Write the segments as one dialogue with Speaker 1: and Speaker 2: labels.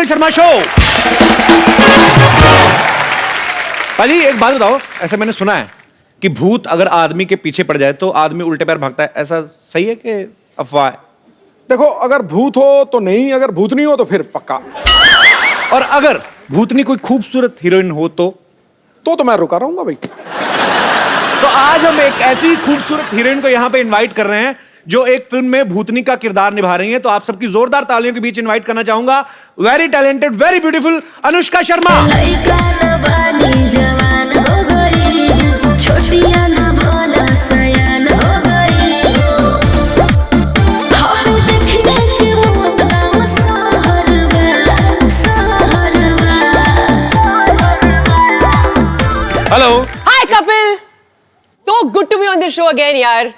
Speaker 1: Sharma show. भाजी एक बात बताओ, ऐसा मैंने सुना है कि भूत अगर आदमी के पीछे पड़ जाए तो आदमी उल्टे पैर भागता है, ऐसा सही है कि अफवाह है?
Speaker 2: देखो, अगर भूत हो तो नहीं, अगर भूतनी हो तो फिर पक्का।
Speaker 1: और अगर भूतनी कोई खूबसूरत हीरोइन हो तो
Speaker 2: मैं रुका रहूंगा भाई।
Speaker 1: तो आज हम एक ऐसी खूबसूरत हीरोइन को यहाँ पे इनवाइट कर रहे हैं जो एक फिल्म में भूतनी का किरदार निभा रही है। तो आप सबकी जोरदार तालियों के बीच इनवाइट करना चाहूंगा very talented, very beautiful Anushka Sharma. Hello.
Speaker 3: Hi Kapil, so good to be on the show again, यार।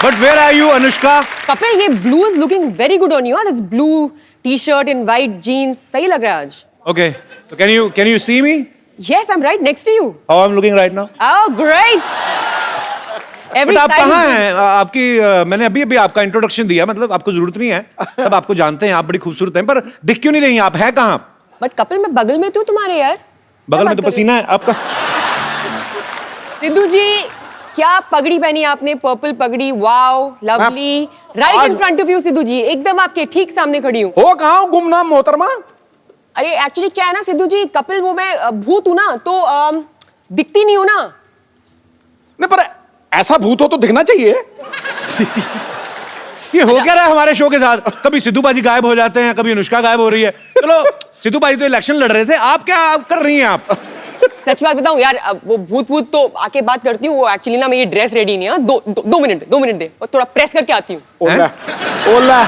Speaker 1: But where are you, Anushka?
Speaker 3: Kapil, ये blue is looking very good on you. This blue t-shirt and white jeans, सही लग रहा है आज।
Speaker 1: Okay, so can you see me?
Speaker 3: Yes, I'm right next to you.
Speaker 1: How I'm looking right now?
Speaker 3: Oh, great. Every
Speaker 1: But आप
Speaker 3: time-
Speaker 1: कहाँ हैं? आपकी मैंने अभी आपका इंट्रोडक्शन दिया, मतलब आपको जरूरत नहीं है, सब आपको जानते हैं, आप बड़ी खूबसूरत हैं, पर दिख क्यों नहीं रही? आप है कहाँ?
Speaker 3: But कपिल, मैं बगल में तू तुम्हारे यार।
Speaker 1: बगल में तो पसीना है आपका।
Speaker 3: सिद्धू जी, क्या पगड़ी पहनी आपने? पर्पल पगड़ी, wow, lovely. Right in front of you Sidhu ji, एकदम आपके ठीक सामने खड़ी हूँ।
Speaker 2: हो कहाँ हूँ गुमनाम मोहतरमा?
Speaker 3: अरे एक्चुअली क्या है ना सिद्धू जी, कपिल वो मैं भूत हूँ ना, तो दिखती नहीं हूँ ना।
Speaker 2: नहीं, पर ऐसा भूत हो तो दिखना चाहिए।
Speaker 1: ये हो क्या रहा है हमारे शो के साथ? कभी सिद्धू बाजी गायब हो जाते हैं, कभी अनुष्का गायब हो रही है। चलो, सिद्धू बाजी तो इलेक्शन लड़ रहे थे, आप क्या कर रही हैं आप?
Speaker 3: सच बात बताऊं यार, अब वो भूत तो आके बात करती हूँ। वो एक्चुअली ना मेरी ड्रेस रेडी नहीं है। दो मिनट दे, और थोड़ा प्रेस करके आती हूँ।
Speaker 2: ओला ओला।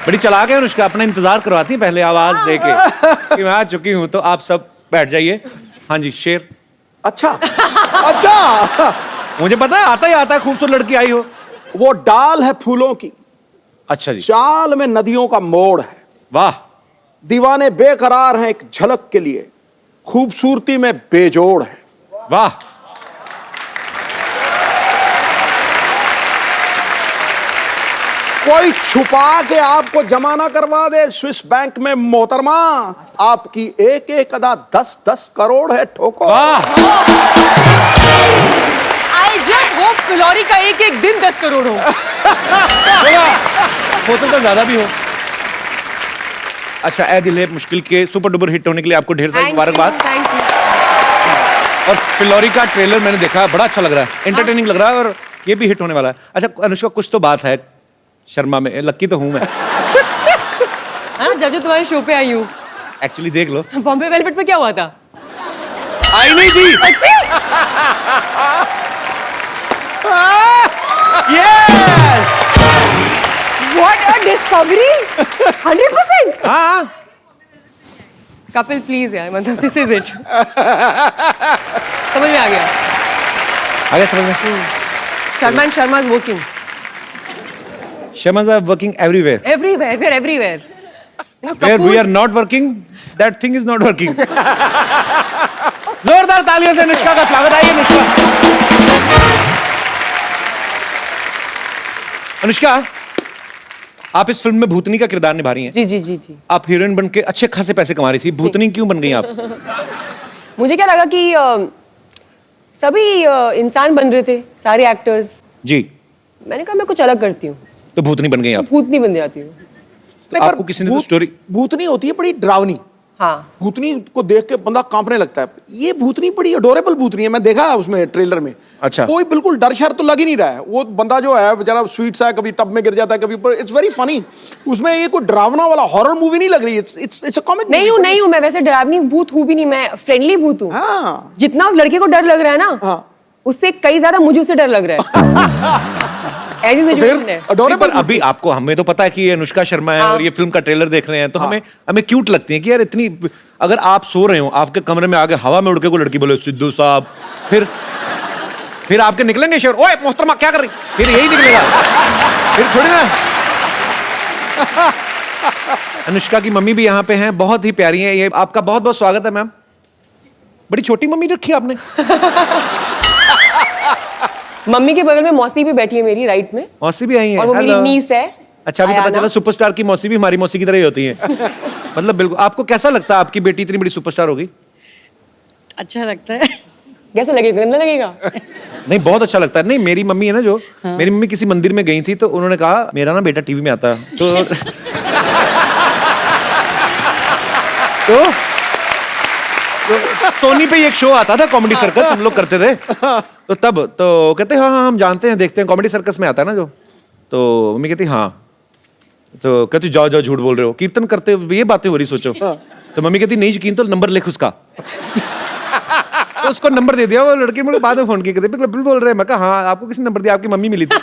Speaker 1: बड़ी चालाक है अनुष्का, अपना इंतजार करवाती है पहले आवाज देके कि मैं आ चुकी हूं। तो आप सब बैठ जाइए। हाँ जी, शेर।
Speaker 2: अच्छा अच्छा,
Speaker 1: मुझे पता है, आता है, खूबसूरत लड़की आई हो।
Speaker 2: वो डाल है फूलों की,
Speaker 1: अच्छा जी।
Speaker 2: चाल में नदियों का मोड़ है।
Speaker 1: वाह।
Speaker 2: दीवाने बेकरार हैं एक झलक के लिए, खूबसूरती में बेजोड़ है।
Speaker 1: वाह।
Speaker 2: कोई छुपा के आपको जमाना करवा दे स्विस बैंक में मोहतरमा, आपकी एक एक अदा 10-10 करोड़ है ठोको।
Speaker 1: वाह।
Speaker 3: आई जस्ट होप फिलौरी का एक एक दिन 10 करोड़ हो।
Speaker 1: हो सकता है ज्यादा भी हो। अच्छा, ए दिल है मुश्किल के सुपर डुपर हिट होने के लिए आपको ढेर सारी मुबारकबाद।
Speaker 3: Thank you.
Speaker 1: और फिलौरी का ट्रेलर मैंने देखा, बड़ा अच्छा लग रहा है, एंटरटेनिंग लग रहा है, और ये भी हिट होने वाला है। अच्छा अनुष्का, कुछ तो बात है शर्मा में, लक्की तो हूं मैं।
Speaker 3: हाँ, जब तुम्हारे शो पे आई हूँ।
Speaker 1: एक्चुअली देख लो,
Speaker 3: बॉम्बे वेलवेट पे क्या हुआ था?
Speaker 1: आई नहीं थी। Yes,
Speaker 3: What a discovery! 100%.
Speaker 1: हाँ।
Speaker 3: कपिल प्लीज यार, मतलब दिस इज इट। समझ में आ गया।
Speaker 1: आगे समझ में।
Speaker 3: Sharma and Sharma is working
Speaker 1: Shamas are working everywhere.
Speaker 3: everywhere. We are everywhere. You know,
Speaker 1: Where we
Speaker 3: Kapoor's-
Speaker 1: are not working, that thing is not working. जोरदार तालियों से अनुष्का का स्वागत। आइए अनुष्का। अनुष्का, आप इस फिल्म में भूतनी का किरदार निभा रही हैं।
Speaker 3: जी जी जी जी।
Speaker 1: आप हीरोइन बन के अच्छे खासे पैसे कमा रही थी, भूतनी क्यों बन गई आप?
Speaker 3: मुझे क्या लगा कि सभी इंसान बन रहे थे, सारे एक्टर्स।
Speaker 1: जी।
Speaker 3: मैंने कहा मैं कुछ अलग करती हूँ,
Speaker 1: तो भूतनी बन गई आप।
Speaker 3: भूतनी बन जाती हूँ।
Speaker 1: तो आपको किसी ने तो स्टोरी।
Speaker 2: भूतनी होती है बड़ी डरावनी।
Speaker 3: हाँ,
Speaker 2: भूतनी को देख के बंदा कांपने लगता है। ये भूतनी बड़ी अडोरेबल भूतनी है, मैं देखा है उसमें ट्रेलर में।
Speaker 1: अच्छा।
Speaker 2: कोई बिल्कुल डर शर तो लग ही नहीं रहा है। वो बंदा जो है बेचारा स्वीट सा है, कभी टब में गिर जाता है, कभी ऊपर। It's very funny. उसमें ये कोई डरावना वाला हॉरर मूवी नहीं लग रही। It's a comic.
Speaker 3: नहीं हूँ मैं वैसे डरावनी भूत हूँ भी नहीं, मैं फ्रेंडली भूत हूँ।
Speaker 2: हाँ।
Speaker 3: जितना उस लड़के को डर लग रहा है ना,
Speaker 2: हाँ।
Speaker 3: उससे कई ज्यादा मुझे उससे डर लग रहा है। ऐसी सिचुएशन है।
Speaker 1: नहीं, पर
Speaker 2: अडोरेबल।
Speaker 1: अभी आपको हमें तो पता है कि ये अनुष्का शर्मा है और ये फिल्म का ट्रेलर देख रहे हैं तो हमें हमें क्यूट लगती है कि यार इतनी, अगर आप सो रहे हो आपके कमरे में आगे हवा में उड़ के कोई लड़की बोले सिद्धू साहब, फिर आपके निकलेंगे शेर, ओए मोहतरमा क्या कर रही, फिर यही निकलेगा, फिर थोड़ी ना। अनुष्का की मम्मी भी यहाँ पे हैं, बहुत ही प्यारी हैं ये। आपका बहुत बहुत स्वागत है मैम। बड़ी छोटी मम्मी रखी है आपने।
Speaker 3: मम्मी के बगल में मौसी भी बैठी है मेरी राइट में,
Speaker 1: मौसी भी आई है
Speaker 3: और वो मेरी
Speaker 1: Hello.
Speaker 3: नीस है।
Speaker 1: अच्छा अभी पता
Speaker 3: अयाना।
Speaker 1: चला सुपरस्टार की मौसी भी हमारी मौसी की तरह ही होती है। मतलब बिल्कुल। आपको कैसा लगता है आपकी बेटी इतनी बड़ी सुपरस्टार होगी?
Speaker 4: अच्छा लगता है।
Speaker 3: कैसा लगेगा, गंदा लगेगा?
Speaker 1: नहीं बहुत अच्छा लगता है। नहीं मेरी मम्मी है ना जो, मेरी मम्मी किसी मंदिर में गई थी तो उन्होंने कहा मेरा ना बेटा टीवी में आता है तो सोनी पे एक शो आता था कॉमेडी सर्कस, हम लोग करते थे तो तब तो कहते हाँ हाँ हम जानते हैं देखते हैं कॉमेडी सर्कस में आता है ना जो। तो मम्मी कहती हाँ, तो कहती जाओ जाओ झूठ बोल रहे हो, कीर्तन करते हो ये बातें हो रही सोचो। तो मम्मी कहती नहीं यकीन तो नंबर लिख उसका। तो उसको नंबर दे दिया, वो लड़की मुझे बाद में फोन किया कहते बिल्कुल बोल रहे हैं। मैं कहा हाँ आपको किसने नंबर दिया? आपकी मम्मी मिली थी।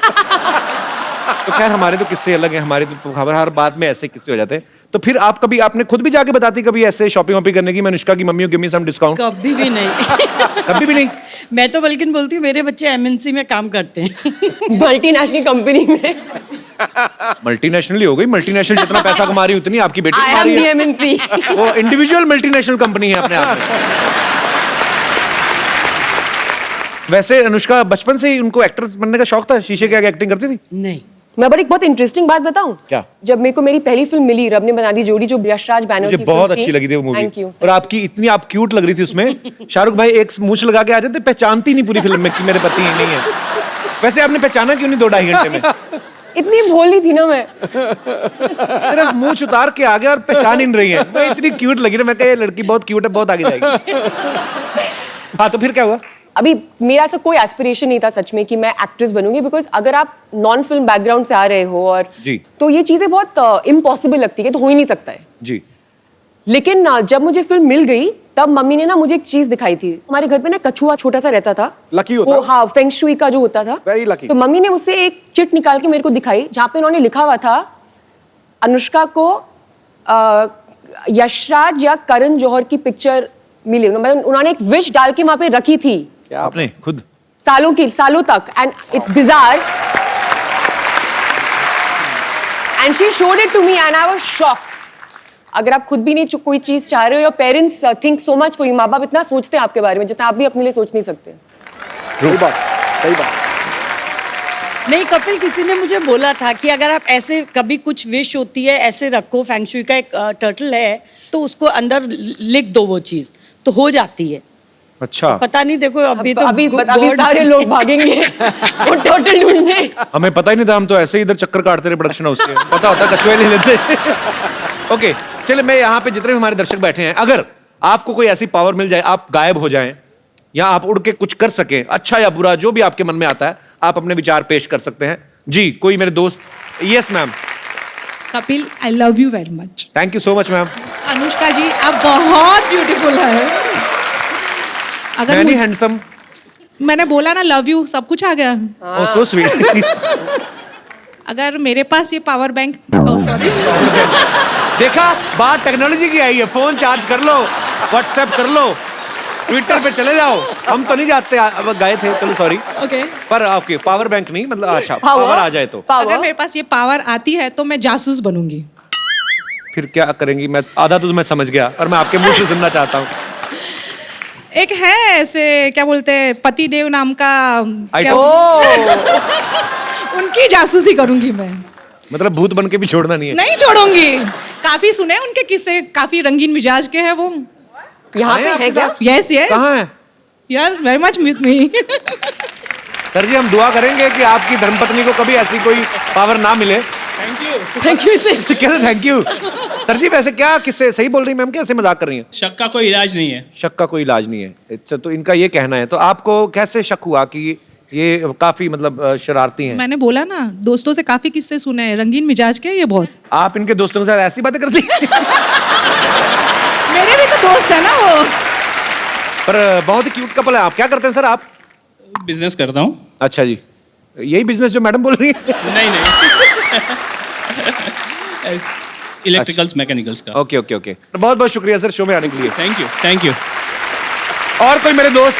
Speaker 1: तो खैर हमारे तो किस्से अलग हैं, हमारे तो खबर हर बात में ऐसे किस्से हो जाते हैं। तो फिर आप कभी आपने खुद भी जाके बताती कभी ऐसे शॉपिंग वॉपिंग करने की, मैं अनुष्का की mummy give me some discount?
Speaker 4: कभी भी नहीं।
Speaker 1: कभी भी नहीं?
Speaker 4: मैं तो बल्कि बोलती हूँ मेरे बच्चे एमएनसी में काम करते हैं।
Speaker 3: मल्टीनेशनल कंपनी में।
Speaker 1: मल्टीनेशनल ही हो गई, मल्टीनेशनल जितना पैसा कमा रही उतनी आपकी बेटी
Speaker 3: आई
Speaker 1: कमा
Speaker 3: एम
Speaker 1: रही
Speaker 3: दी
Speaker 1: है।
Speaker 3: एमएनसी।
Speaker 1: वो इंडिविजुअल मल्टीनेशनल कंपनी है अपने आप में। वैसे अनुष्का बचपन से ही उनको एक्टर बनने का शौक था, शीशे के आगे एक्टिंग करती थी?
Speaker 4: नहीं।
Speaker 3: मैं बड़ी बहुत इंटरेस्टिंग बात बताऊं?
Speaker 1: क्या?
Speaker 3: जब मेरे को मेरी पहली फिल्म मिली, रब ने बना दी जोड़ी, जो यशराज बैनर्जी
Speaker 1: मुझे
Speaker 3: की
Speaker 1: बहुत
Speaker 3: फिल्म
Speaker 1: अच्छी लगी थी वो मूवी।
Speaker 3: Thank you.
Speaker 1: और आपकी इतनी आप क्यूट लग रही थी उसमें। शाहरुख भाई एक मूछ लगा के आ जाते, पहचानती नहीं पूरी फिल्म में कि मेरे पति नहीं है। वैसे आपने पहचाना क्यों नहीं 2-2.5 घंटे में?
Speaker 3: इतनी भोली थी ना मैं।
Speaker 1: सिर्फ मूछ उतार के आ गया और पहचान ही नहीं रही है। मैं इतनी क्यूट लगी ना, मैं कहा ये लड़की बहुत क्यूट है, बहुत आगे जाएगी। हाँ तो फिर क्या हुआ?
Speaker 3: अभी मेरा ऐसा कोई एस्पिरेशन नहीं था सच में कि मैं एक्ट्रेस बनूंगी, बिकॉज अगर आप नॉन फिल्म बैकग्राउंड से आ रहे हो और
Speaker 1: जी।
Speaker 3: तो ये चीजें बहुत इम्पॉसिबल लगती है, तो हो ही नहीं सकता है।
Speaker 1: जी।
Speaker 3: लेकिन जब मुझे फिल्म मिल गई तब मम्मी ने ना मुझे एक चीज दिखाई थी। हमारे घर पे ना कछुआ छोटा सा रहता था,
Speaker 2: लकी होता
Speaker 3: वो, हाँ फेंग शुई का जो होता था।
Speaker 2: Very lucky.
Speaker 3: तो मम्मी ने उससे एक चिट निकाल के मेरे को दिखाई, जहाँ पे उन्होंने लिखा हुआ था अनुष्का को यशराज या करण जौहर की पिक्चर मिली। मतलब उन्होंने एक विश डाल के वहां पे रखी थी
Speaker 1: आपने खुद?
Speaker 3: सालों तक, and it's bizarre, and she showed it to me and I was shocked. अगर आप खुद भी नहीं कोई चीज चाह रहे हो, your parents think so much for you, माँ बाप इतना सोचते हैं आपके बारे में जितना आप भी अपने लिए सोच नहीं सकते।
Speaker 2: सही बात, सही बात।
Speaker 4: नहीं कपिल, किसी ने मुझे बोला था कि अगर आप ऐसे कभी कुछ विश होती है ऐसे रखो, फैंगशुई का एक टर्टल है तो उसको अंदर लिख दो, वो चीज तो हो जाती है।
Speaker 1: अच्छा।
Speaker 4: पता नहीं, देखो अभी तो
Speaker 3: अभी
Speaker 4: God-
Speaker 3: सारे लोग भागेंगे वो टोटल ढूंढने।
Speaker 1: हमें पता ही नहीं था, हम तो ऐसे ही इधर चक्कर काटते रहे प्रोडक्शन हाउस के। पता होता कछुए ले लेते। ओके चलिए, मैं यहाँ पे जितने भी हमारे दर्शक बैठे हैं, अगर आपको कोई ऐसी पावर मिल जाए, आप गायब हो जाएं या आप उड़ के कुछ कर सकें, अच्छा या बुरा जो भी आपके मन में आता है, आप अपने विचार पेश कर सकते हैं। जी कोई मेरे दोस्त? Yes ma'am.
Speaker 5: Kapil, I love you very much.
Speaker 1: Thank you so much ma'am.
Speaker 5: Anushka ji, आप बहुत ब्यूटीफुल है। अगर
Speaker 1: मैनी हैंडसम।
Speaker 5: मैंने बोला ना लव यू, सब कुछ आ गया।
Speaker 1: ओह सो स्वीट।
Speaker 5: अगर मेरे पास ये पावर बैंक, सॉरी,
Speaker 1: देखा बात टेक्नोलॉजी की आई है, फोन चार्ज कर लो, व्हाट्सएप कर लो, ट्विटर पे चले जाओ। हम तो नहीं जाते, अब गए थे, चलो सॉरी।
Speaker 5: ओके।
Speaker 1: पर ओके पावर बैंक नहीं, मतलब अच्छा पावर आ जाए तो
Speaker 5: अगर मेरे पास ये पावर आती है तो मैं जासूस बनूंगी।
Speaker 1: फिर क्या करेंगी? मैं आधा तो मैं समझ गया, पर मैं आपके मुंह से सुनना चाहता हूँ।
Speaker 5: एक है ऐसे, क्या बोलते हैं, पति देव नाम का, क्या, उनकी जासूसी करूंगी मैं।
Speaker 1: मतलब भूत बन के भी छोड़ना नहीं है?
Speaker 5: नहीं छोड़ूंगी। काफी सुने उनके किस्से, काफी रंगीन मिजाज के हैं वो।
Speaker 3: यहाँ पे है क्या?
Speaker 5: Yes yes.
Speaker 1: कहाँ है?
Speaker 5: यार very much with me.
Speaker 1: Sir जी हम दुआ करेंगे कि आपकी धर्मपत्नी को कभी ऐसी कोई पावर ना मिले।
Speaker 3: Thank you sir.
Speaker 1: कैसे थैंक यू सर जी? वैसे क्या किससे सही बोल रही मैम, कैसे मजाक कर रही हैं?
Speaker 6: शक का कोई इलाज नहीं है।
Speaker 1: शक का कोई इलाज नहीं है, अच्छा तो इनका ये कहना है। तो आपको कैसे शक हुआ कि ये काफी मतलब शरारती हैं?
Speaker 5: मैंने बोला ना, दोस्तों से काफी किस्से सुने हैं, रंगीन मिजाज के ये बहुत।
Speaker 1: आप इनके दोस्तों के साथ ऐसी बातें करती हैं?
Speaker 5: मेरे भी तो दोस्त है ना वो।
Speaker 1: पर बहुत ही क्यूट कपल है। आप क्या करते हैं सर आप?
Speaker 6: बिजनेस करता हूँ।
Speaker 1: अच्छा जी। यही बिजनेस जो मैडम बोल रही है?
Speaker 6: नहीं नहीं इलेक्ट्रिकल्स मैकेनिकल्स का।
Speaker 1: ओके ओके ओके, बहुत बहुत शुक्रिया सर शो में आने के लिए।
Speaker 6: Thank you.
Speaker 1: और कोई मेरे दोस्त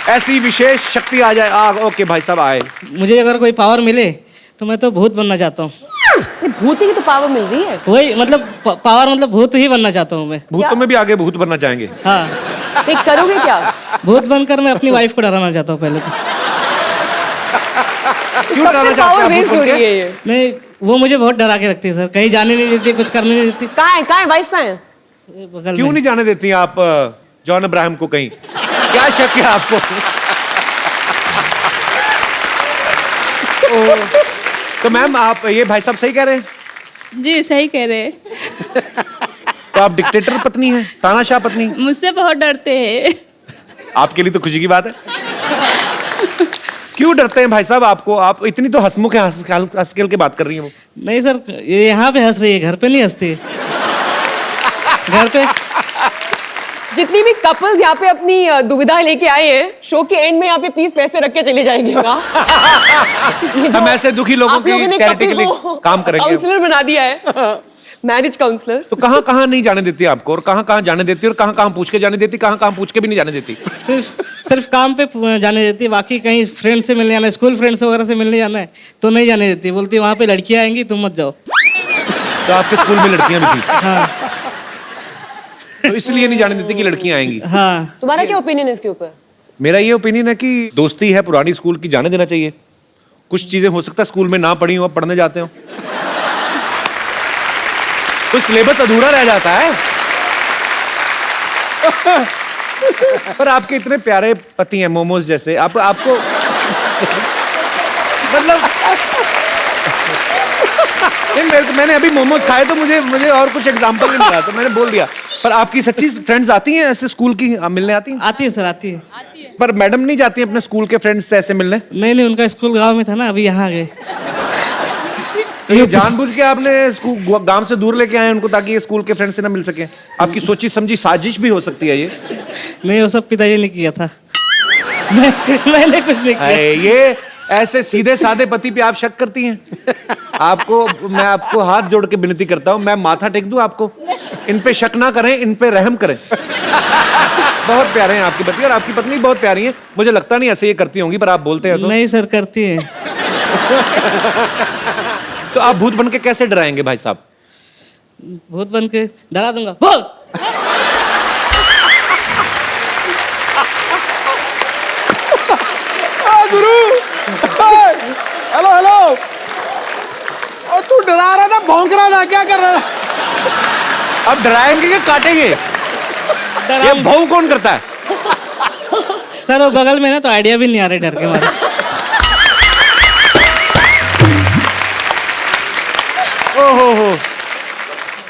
Speaker 1: ऐसी विशेष शक्ति आ जाए? ओके भाई साहब आए।
Speaker 7: मुझे अगर कोई पावर मिले तो मैं तो भूत बनना चाहता हूँ।
Speaker 3: भूत की तो पावर मिल रही है।
Speaker 7: वही मतलब पावर मतलब भूत ही बनना चाहता हूँ मैं।
Speaker 1: भूतों में भी आगे भूत बनना चाहेंगे?
Speaker 7: हाँ।
Speaker 3: एक करोगे क्या?
Speaker 7: भूत बनकर मैं अपनी वाइफ को डराना चाहता हूँ पहले तो।
Speaker 1: क्यों डराना चाहते
Speaker 3: पावर
Speaker 1: हैं आप
Speaker 3: वेस्ट
Speaker 1: भूत
Speaker 3: हो
Speaker 1: बन
Speaker 3: रही
Speaker 1: के?
Speaker 3: है ये।
Speaker 7: नहीं, वो मुझे बहुत डरा के रखती है सर, कहीं जाने नहीं देती, कुछ करने नहीं देती।
Speaker 3: कहाँ है वाइफ कहाँ है?
Speaker 7: बगल
Speaker 1: क्यों
Speaker 7: में।
Speaker 1: नहीं जाने देती आप जॉन अब्राहम को कहीं? क्या शक है आपको? तो मैम आप ये भाई साहब सही कह रहे हैं?
Speaker 5: जी सही कह रहे हैं।
Speaker 1: तो आप डिक्टेटर पत्नी हैं, तानाशाह पत्नी?
Speaker 5: मुझसे बहुत डरते हैं।
Speaker 1: आपके लिए तो खुशी की बात है। क्यों डरते हैं भाई साहब आपको? आप इतनी तो हंसमुख है, हंस खेल के बात कर रही हैं वो।
Speaker 7: नहीं सर, ये यहाँ पे हंस रही है, घर पे नहीं हंसती। घर पे
Speaker 3: जितनी भी कपल्स यहाँ पे अपनी दुविधा लेके आए हैं, शो के एंड में यहाँ पे प्लीज पैसे रख के चले जाएंगे।
Speaker 1: हम ऐसे दुखी लोगों की चैरिटी के लिए काम करेंगे।
Speaker 3: काउंसलर बना दिया है, मैरिज काउंसलर।
Speaker 1: तो कहाँ कहाँ नहीं जाने देती आपको, और कहाँ कहाँ जाने देती, और कहाँ कहाँ पूछ के जाने देती, कहाँ कहाँ पूछ के भी नहीं जाने देती?
Speaker 7: सिर्फ काम पे जाने देती है, बाकी कहीं फ्रेंड से मिलने जाना है, स्कूल फ्रेंड्स वगैरह से मिलने जाना है तो नहीं जाने देती। बोलती वहाँ पे लड़कियाँ आएंगी, तुम मत जाओ।
Speaker 1: तो आपके स्कूल में लड़कियां भी थी?
Speaker 7: हाँ
Speaker 1: तो इसलिए नहीं जाने देती कि लड़कियां आएंगी?
Speaker 7: हाँ।
Speaker 3: तुम्हारा क्या ओपिनियन है इसके ऊपर?
Speaker 1: मेरा ये ओपिनियन है कि दोस्ती है पुरानी स्कूल की, जाने देना चाहिए। कुछ चीजें हो सकता है स्कूल में ना पढ़ी हो, अब पढ़ने जाते हो तो सिलेबस अधूरा रह जाता है। पर आपके इतने प्यारे पति हैं मोमोज जैसे, आपको मतलब मैंने अभी मोमोज खाए तो मुझे और कुछ एग्जांपल नहीं मिला तो मैंने बोल दिया। पर आपकी सच्ची फ्रेंड्स आती हैं ऐसे स्कूल की मिलने आती हैं?
Speaker 7: आती है सर, आती है।
Speaker 1: पर मैडम नहीं जाती हैं अपने स्कूल के फ्रेंड्स से ऐसे मिलने?
Speaker 7: नहीं, उनका स्कूल गांव में था ना, अभी यहाँ आ गए।
Speaker 1: तो ये जानबूझ के आपने स्कूल गांव से दूर लेके आए हैं उनको ताकि ये स्कूल के फ्रेंड से ना मिल सके? आपकी सोची समझी साजिश भी हो सकती है ये? मैं
Speaker 7: वो सब पिताजी ने किया था। मैंने कुछ नहीं किया।
Speaker 1: ये ऐसे सीधे साधे पति पे आप शक करती हैं? मैं आपको हाथ जोड़ के विनती करता हूँ, मैं माथा टेक दूं आपको? इन पे शक ना करें, इन पे रहम करें। बहुत प्यारे हैं आपके पति, और आपकी पत्नी बहुत प्यारी है। मुझे लगता नहीं ऐसे ये करती होंगी, पर आप बोलते हैं तो।
Speaker 7: नहीं सर, करती है।
Speaker 1: तो आप भूत बन के कैसे डराएंगे भाई साहब?
Speaker 7: भूत बन के डरा दूंगा। बोल।
Speaker 2: गुरु, हेलो हेलो। और तू डरा रहा था, भौंक रहा था, क्या कर रहा था?
Speaker 1: अब डराएंगे कि काटेंगे? ये भाव कौन करता है?
Speaker 7: सर वो बगल में ना, तो आइडिया भी नहीं आ रहा डर के मारे।
Speaker 1: ओहो।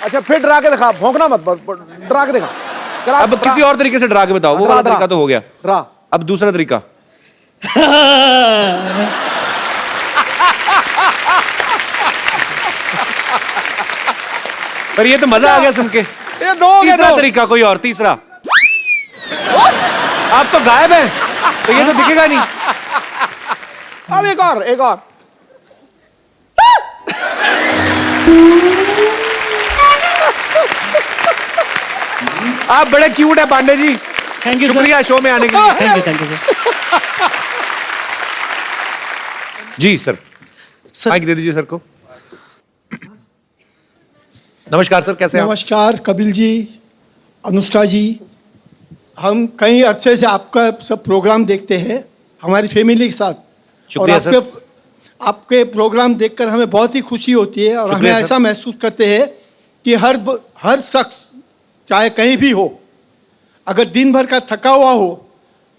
Speaker 2: अच्छा फिर डरा के दिखा, भौंकना मत, डरा के दिखा।
Speaker 1: अब किसी और तरीके से डरा के बताओ। वो वाला तरीका तो हो गया,
Speaker 2: डरा।
Speaker 1: अब दूसरा तरीका। पर ये तो मजा आ गया सुन के।
Speaker 2: ये दो हो गए,
Speaker 1: तीसरा
Speaker 2: दो।
Speaker 1: तरीका कोई और, तीसरा। आप तो गायब हैं, तो ये तो दिखेगा नहीं।
Speaker 2: अब एक और, एक और।
Speaker 1: आप बड़े क्यूट है Pandey ji.
Speaker 7: Thank you sir.
Speaker 1: शुक्रिया शो में आने के लिए।
Speaker 7: Thank you sir.
Speaker 1: जी सर, माइक दे दीजिए सर को। नमस्कार सर, कैसे हैं आप?
Speaker 8: नमस्कार कपिल जी, अनुष्का जी। हम कई अरसे से आपका सब प्रोग्राम देखते हैं हमारी फैमिली के साथ, और
Speaker 1: शुक्रिया सर।
Speaker 8: आपके प्रोग्राम देखकर हमें बहुत ही खुशी होती है, और हमें
Speaker 1: शुक्रिया सर।
Speaker 8: ऐसा महसूस करते हैं कि हर शख्स चाहे कहीं भी हो, अगर दिन भर का थका हुआ हो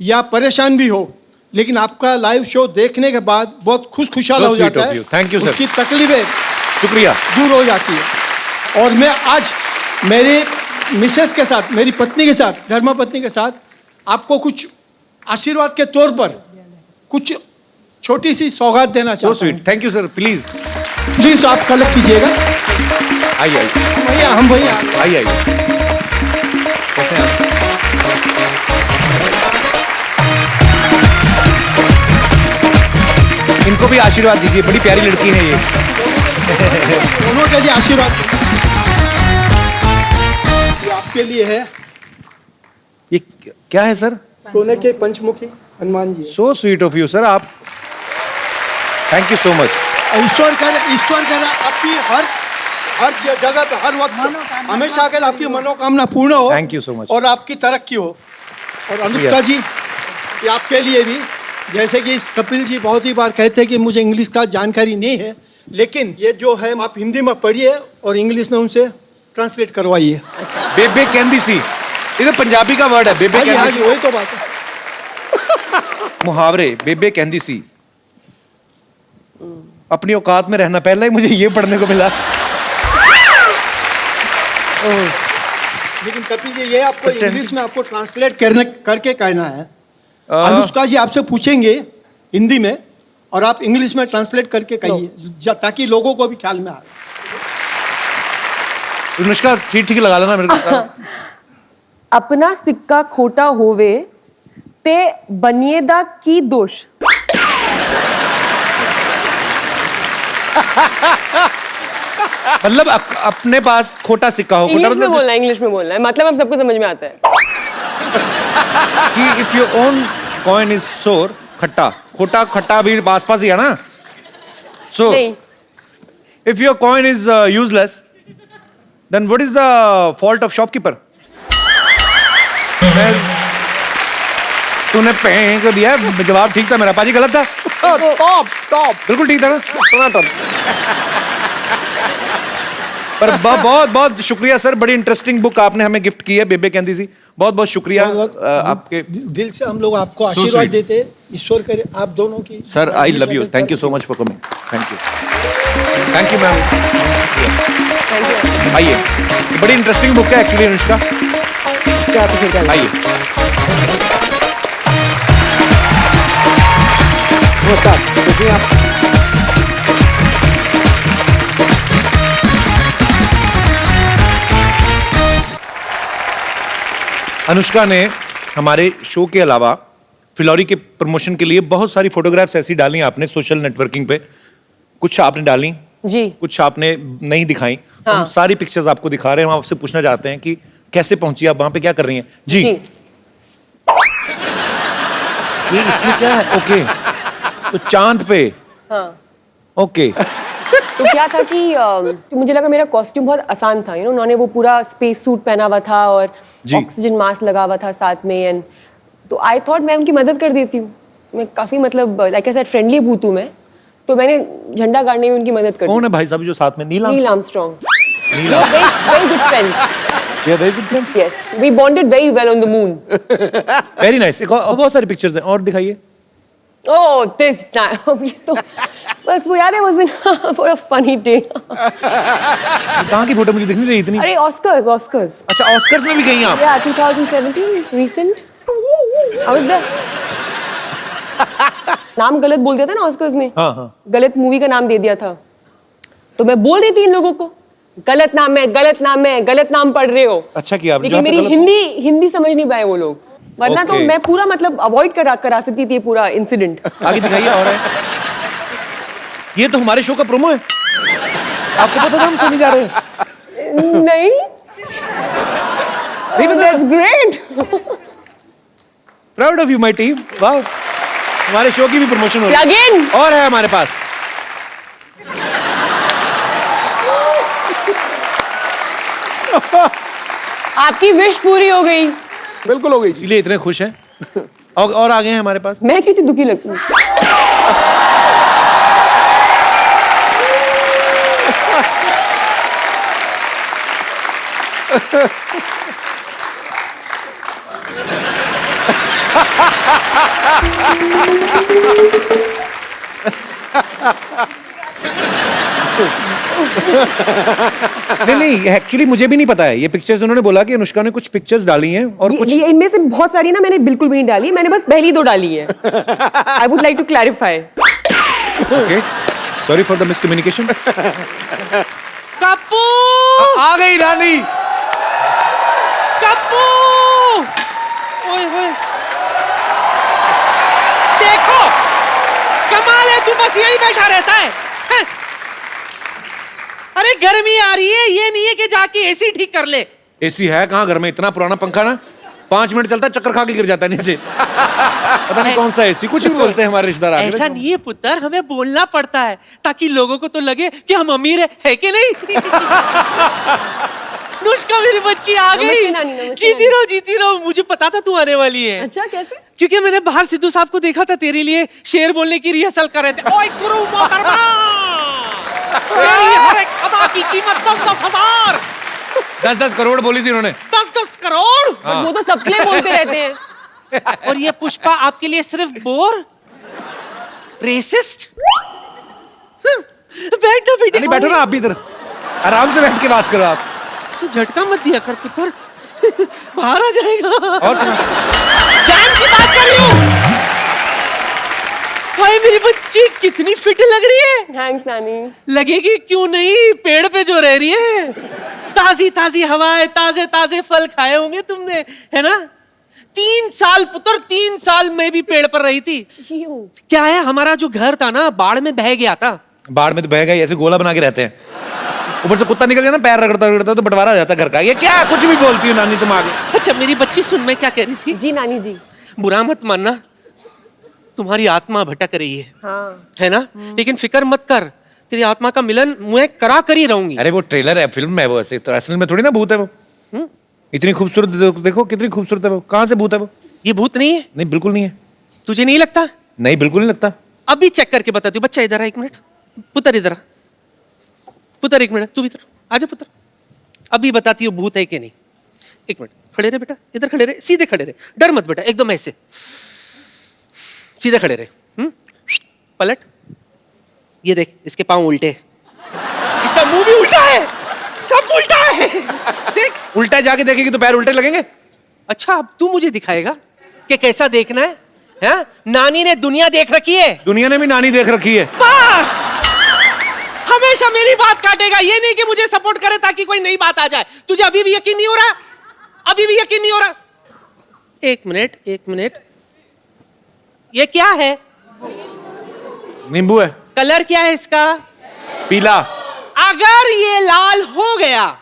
Speaker 8: या परेशान भी हो, लेकिन आपका लाइव शो देखने के बाद बहुत खुशहाल
Speaker 1: So
Speaker 8: हो
Speaker 1: sweet
Speaker 8: जाता
Speaker 1: of
Speaker 8: है।
Speaker 1: you. Thank you, sir.
Speaker 8: उसकी तकलीफें
Speaker 1: शुक्रिया।
Speaker 8: दूर हो जाती है। और मैं आज मेरे मिसेस के साथ, मेरी पत्नी के साथ, धर्मपत्नी के साथ आपको कुछ आशीर्वाद के तौर पर कुछ छोटी सी सौगात देना
Speaker 1: सो
Speaker 8: चाहता हूँ।
Speaker 1: Sweet, thank you sir. Please
Speaker 8: please आप कलेक्ट कीजिएगा।
Speaker 1: आइए
Speaker 8: भैया, हम भैया
Speaker 1: आइए। कैसे हैं आप? को भी आशीर्वाद दीजिए, बड़ी प्यारी लड़की है ये।
Speaker 8: दोनों के लिए आशीर्वाद। ये आपके लिए है,
Speaker 1: ये क्या है सर?
Speaker 8: सोने के पंचमुखी Hanuman ji.
Speaker 1: So sweet of you sir, आप थैंक यू सो मच।
Speaker 8: ईश्वर करे आपकी हर जगह पे हर वक्त हमेशा अगर आपकी मनोकामना पूर्ण हो।
Speaker 1: Thank you so much.
Speaker 8: और आपकी तरक्की हो। और अनुष्का जी, ये आपके लिए भी, जैसे कि कपिल जी बहुत ही बार कहते हैं कि मुझे इंग्लिश का जानकारी नहीं है, लेकिन ये जो है आप हिंदी में पढ़िए और इंग्लिश में उनसे ट्रांसलेट करवाइए।
Speaker 1: बेबे कहंदी सी, ये तो पंजाबी का वर्ड है। बेबे
Speaker 8: हाँ
Speaker 1: कहंदी
Speaker 8: जी,
Speaker 1: सी,
Speaker 8: वही तो बात है।
Speaker 1: मुहावरे। बेबे कहंदी सी, अपनी औकात में रहना। पहले ही मुझे ये पढ़ने को मिला।
Speaker 8: लेकिन कपिल जी, ये आपको इंग्लिश में आपको ट्रांसलेट करके कहना है। अनुष्का जी आपसे पूछेंगे हिंदी में और आप इंग्लिश में ट्रांसलेट करके कहिए, ताकि लोगों को भी ख्याल में आए।
Speaker 1: अनुष्का ठीक लगा लेना मेरे को।
Speaker 3: अपना सिक्का खोटा होवे ते बनिएदा की दोष।
Speaker 1: मतलब अपने पास खोटा सिक्का हो। खोटा
Speaker 3: इंग्लिश में
Speaker 1: मतलब
Speaker 3: बोलना है, इंग्लिश में बोलना है, मतलब हम सबको समझ में आता है
Speaker 1: कि if your own coin is सोर, खट्टा। खोटा खट्टा भी आसपास ही है ना। सो
Speaker 3: नहीं,
Speaker 1: if your coin is useless, then what is the fault of shopkeeper? तूने पैं को दिया, जवाब ठीक था मेरा। पाजी गलत था?
Speaker 2: टॉप
Speaker 1: बिल्कुल ठीक था ना।
Speaker 2: टमाटर।
Speaker 1: पर बहुत बहुत शुक्रिया सर, बड़ी इंटरेस्टिंग बुक आपने हमें गिफ्ट की है, बेबे कहंदी सी। बहुत बहुत शुक्रिया आपके।
Speaker 8: दिल से हम लोग आपको आशीर्वाद
Speaker 1: sweet.
Speaker 8: देते हैं। ईश्वर करे आप दोनों की।
Speaker 1: Sir I love you, thank you so much for coming. Thank you ma'am. आइए, बड़ी इंटरेस्टिंग बुक है एक्चुअली अनुष्का। आइए।
Speaker 2: नमस्कार, कैसे हैं आप?
Speaker 1: अनुष्का ने हमारे शो के अलावा फिलौरी के प्रमोशन के लिए बहुत सारी फोटोग्राफ्स ऐसी डाली आपने सोशल नेटवर्किंग पे। कुछ आपने डाली,
Speaker 3: जी
Speaker 1: कुछ आपने नहीं दिखाई।
Speaker 3: हाँ।
Speaker 1: हम सारी पिक्चर्स आपको दिखा रहे हैं। हम आपसे पूछना चाहते हैं कि कैसे पहुंची आप वहां पे, क्या कर रही हैं? जी, ये इसमें क्या है? ओके, तो चांद पे।
Speaker 3: हाँ।
Speaker 1: ओके।
Speaker 3: तो क्या था कि मुझे लगा मेरा कॉस्ट्यूम बहुत आसान था, उन्होंने वो पूरा स्पेस सूट पहना हुआ था और
Speaker 1: जी।
Speaker 3: ऑक्सीजन मास्क लगा हुआ था साथ में, एंड तो आई थॉट मैं उनकी मदद कर देती हूँ। मैं काफी मतलब लाइक आई सेड फ्रेंडली भूत हूँ मैं, तो मैंने झंडा गाड़ने में उनकी मदद कर
Speaker 1: कौन
Speaker 3: दी।
Speaker 1: है भाई साहब जो साथ में? Neil
Speaker 3: Neil Armstrong. Very good friends.
Speaker 1: Very good friends.
Speaker 3: Yes, we bonded very well on the moon.
Speaker 1: Very nice. एक और बहुत सारी पिक्चर्स हैं, और दिखाइए।
Speaker 3: ओह दिस टाइम ये तो बस वो याद है वो दिन फॉर अ फनी डे।
Speaker 1: कहाँ की फोटो मुझे दिख नहीं रही इतनी?
Speaker 3: अरे ऑस्कर्स।
Speaker 1: अच्छा, ऑस्कर्स में भी गई आप?
Speaker 3: Yeah, 2017 recent. I was there. नाम गलत बोल दिया था ना ऑस्कर्स में।
Speaker 1: हाँ।
Speaker 3: गलत मूवी का नाम दे दिया था, तो मैं बोल रही थी इन लोगों को गलत नाम है, गलत नाम पढ़ रहे हो।
Speaker 1: अच्छा किया आपने।
Speaker 3: लेकिन मेरी हिंदी समझ नहीं पाए वो लोग, वरना तो
Speaker 1: Okay.
Speaker 3: मैं पूरा मतलब अवॉइड करा सकती थी पूरा इंसिडेंट।
Speaker 1: आगे दिखाइए। और है, ये तो हमारे शो का प्रोमो है। आपको पता था हम सुनने जा रहे हैं?
Speaker 3: नहीं, that's great.
Speaker 1: Proud of you my team. वाह, हमारे शो की भी प्रमोशन हो रही
Speaker 3: Plug in.
Speaker 1: है। और है हमारे पास।
Speaker 3: आपकी विश पूरी हो गई।
Speaker 2: बिल्कुल हो गई।
Speaker 1: इसलिए इतने खुश हैं। और आगे हैं हमारे पास।
Speaker 3: मैं कितनी दुखी लगती हूँ।
Speaker 1: नहीं एक्चुअली मुझे भी नहीं पता है ये पिक्चर्स। उन्होंने बोला कि अनुष्का ने कुछ पिक्चर्स डाली हैं और कुछ
Speaker 3: इनमें से बहुत सारी ना मैंने बिल्कुल भी नहीं डाली, मैंने बस पहली 2 डाली है। I would like to clarify.
Speaker 1: Okay, sorry for the miscommunication.
Speaker 7: Kappu
Speaker 1: आ गई रानी।
Speaker 7: कप्पू ओए होए देखो, कमाल है
Speaker 9: तू बस यही बैठा रहता है हैं? अरे गर्मी आ रही है, ये नहीं है कि जाके एसी ठीक कर ले।
Speaker 1: एसी है कहाँ घर में? इतना पुराना पंखा ना 5 मिनट चलता है, चक्कर खा के गिर जाता है नीचे। पता नहीं कौन सा एसी, कुछ भी बोलते हैं हमारे रिश्तेदार आके।
Speaker 9: ऐसा नहीं है पुत्र, हमें बोलना पड़ता है ताकि लोगों को तो लगे कि हम अमीर है कि नहीं। नुष्का मेरी बच्ची आ गई।
Speaker 3: नमस्ते नानी, नमस्ते
Speaker 9: जीती रहो, मुझे पता था तू आने वाली है।
Speaker 3: अच्छा कैसे?
Speaker 9: क्योंकि मैंने बाहर सिद्धू साहब को देखा था, तेरे लिए शेर बोलने की रिहर्सल कर रहे थे। ओए गुरु मोहतरमा, मेरी हर एक अदा की कीमत 10-10 हजार।
Speaker 1: 10-10 करोड़ बोली थी उन्होंने।
Speaker 9: 10-10 करोड़।
Speaker 3: बट वो तो सबके लिए बोलते रहते हैं।
Speaker 9: और ये पुष्पा आपके लिए सिर्फ बोर, रेसिस्ट। बैठो बेटे।
Speaker 1: नहीं बैठो ना आप भी इधर, आराम से बैठ के बात करो आप।
Speaker 9: झटका मत दिया कर पुत्र, बाहर आ जाएगा।
Speaker 1: और सुना,
Speaker 9: जान की बात कर रही हूँ। भाई मेरी बच्ची कितनी फिट लग रही है।
Speaker 3: थैंक्स नानी।
Speaker 9: लगेगी क्यों नहीं, पेड़ पे जो रह रही है। ताजी ताजी हवाएं, ताजे ताजे फल खाए होंगे तुमने, है ना। 3 साल पुत्र, 3 साल मैं भी पेड़ पर रही थी। क्या है, हमारा जो घर था ना बाढ़ में बह गया था।
Speaker 1: बाढ़ में तो बह गए, ऐसे गोला बना के रहते हैं, ऊपर से कुत्ता निकल जाए ना, पैर रगड़ता रगड़ता तो बंटवारा हो जाता घर का। ये क्या कुछ भी बोलती हो नानी तुम आगे।
Speaker 9: अच्छा मेरी बच्ची सुन, मैं क्या कह रही थी।
Speaker 3: जी नानी जी।
Speaker 9: बुरा मत मानना, तुम्हारी आत्मा भटक रही है,
Speaker 3: हाँ।
Speaker 9: है ना। लेकिन फिक्र मत कर, तेरी आत्मा का मिलन मैं करा कर ही रहूंगी।
Speaker 1: अरे वो ट्रेलर है, फिल्म है वो, ऐसे तो असल में थोड़ी ना भूत है वो। इतनी खूबसूरत देखो कितनी खूबसूरत है वो, कहाँ से भूत है वो?
Speaker 9: ये भूत नहीं है।
Speaker 1: नहीं बिल्कुल नहीं है।
Speaker 9: तुझे नहीं लगता?
Speaker 1: नहीं बिल्कुल नहीं लगता।
Speaker 9: अभी चेक करके बताती हूँ। बच्चा इधर आ, 1 मिनट। पुत्र इधर आ, पुत्र 1 मिनट, तू भी इधर आजा पुत्र। अभी बताती हूँ भूत है कि नहीं। 1 मिनट खड़े रहे बेटा, इधर खड़े रहे, सीधे खड़े रहे, डर मत बेटा, एकदम ऐसे सीधे खड़े रहे। पलट, ये देख इसके पांव उल्टे, इसका मुंह भी उल्टा है, सब उल्टा है। देख
Speaker 1: उल्टा जाके देखेगी तो पैर उल्टे लगेंगे।
Speaker 9: अच्छा अब तू मुझे दिखाएगा कि कैसा देखना है, हैं? नानी ने दुनिया देख रखी है।
Speaker 1: दुनिया ने भी नानी देख रखी है।
Speaker 9: बस हमेशा मेरी बात काटेगा, ये नहीं कि मुझे सपोर्ट करे ताकि कोई नई बात आ जाए। तुझे अभी भी यकीन नहीं हो रहा? अभी भी यकीन नहीं हो रहा? 1 मिनट 1 मिनट, ये क्या है?
Speaker 1: नींबू है।
Speaker 9: कलर क्या है इसका?
Speaker 1: पीला।
Speaker 9: अगर ये लाल हो गया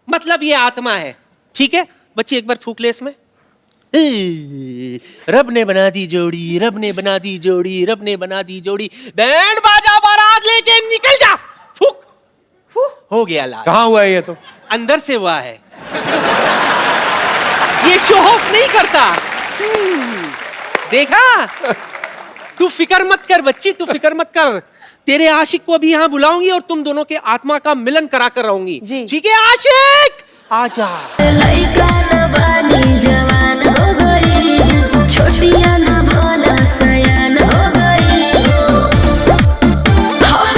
Speaker 9: मतलब ये आत्मा है, ठीक है। बच्ची एक बार फूक ले इसमें। रब ने बना दी जोड़ी, रब ने बना दी जोड़ी, रब ने बना दी जोड़ी, बैंड बाजा बारात लेके निकल जा। फूक, हो गया लाल।
Speaker 1: कहाँ हुआ है ये? तो
Speaker 9: अंदर से हुआ है, ये शो ऑफ नहीं करता। देखा? तू फिक्र मत कर बच्ची, तू फिक्र मत कर। तेरे आशिक को भी यहाँ बुलाऊंगी और तुम दोनों के आत्मा का मिलन करा कर रहूंगी। ठीक है आशिक, आजा।
Speaker 10: छोटिया ना भोला सयान हो गई।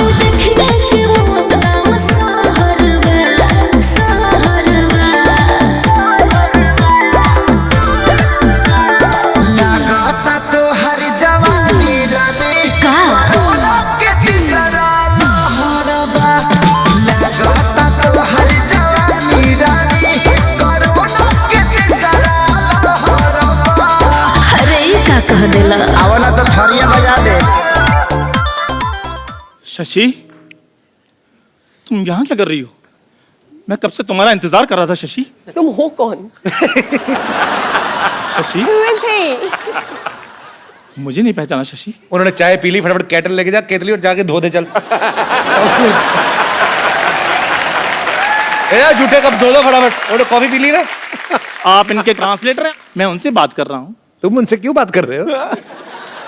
Speaker 10: देखने के वो गाँव सहरवा, सहरवा।
Speaker 11: लागता तो हर जवानी रानी का के तीसरा लहरबा। लागता तो हर जवानी रानी कोरोना के तीसरा लहरबा।
Speaker 10: अरे ये क्या कह देला?
Speaker 11: आवला तो थरिया बजा दे।
Speaker 12: शशि, तुम यहाँ क्या कर रही हो? मैं कब से तुम्हारा इंतजार कर रहा था शशि।
Speaker 3: तुम हो कौन?
Speaker 12: Shashi,
Speaker 3: Who is he?
Speaker 12: मुझे नहीं पहचाना शशि।
Speaker 1: उन्होंने चाय पी ली, फटाफट केटल लेके जा, केतली और जाके धो दे चल। ए झूठे कब धो दो फटाफट, और कॉफी पी ली ना।
Speaker 12: आप इनके ट्रांसलेटर हैं, मैं उनसे बात कर रहा हूँ।
Speaker 1: तुम उनसे क्यों बात कर रहे हो?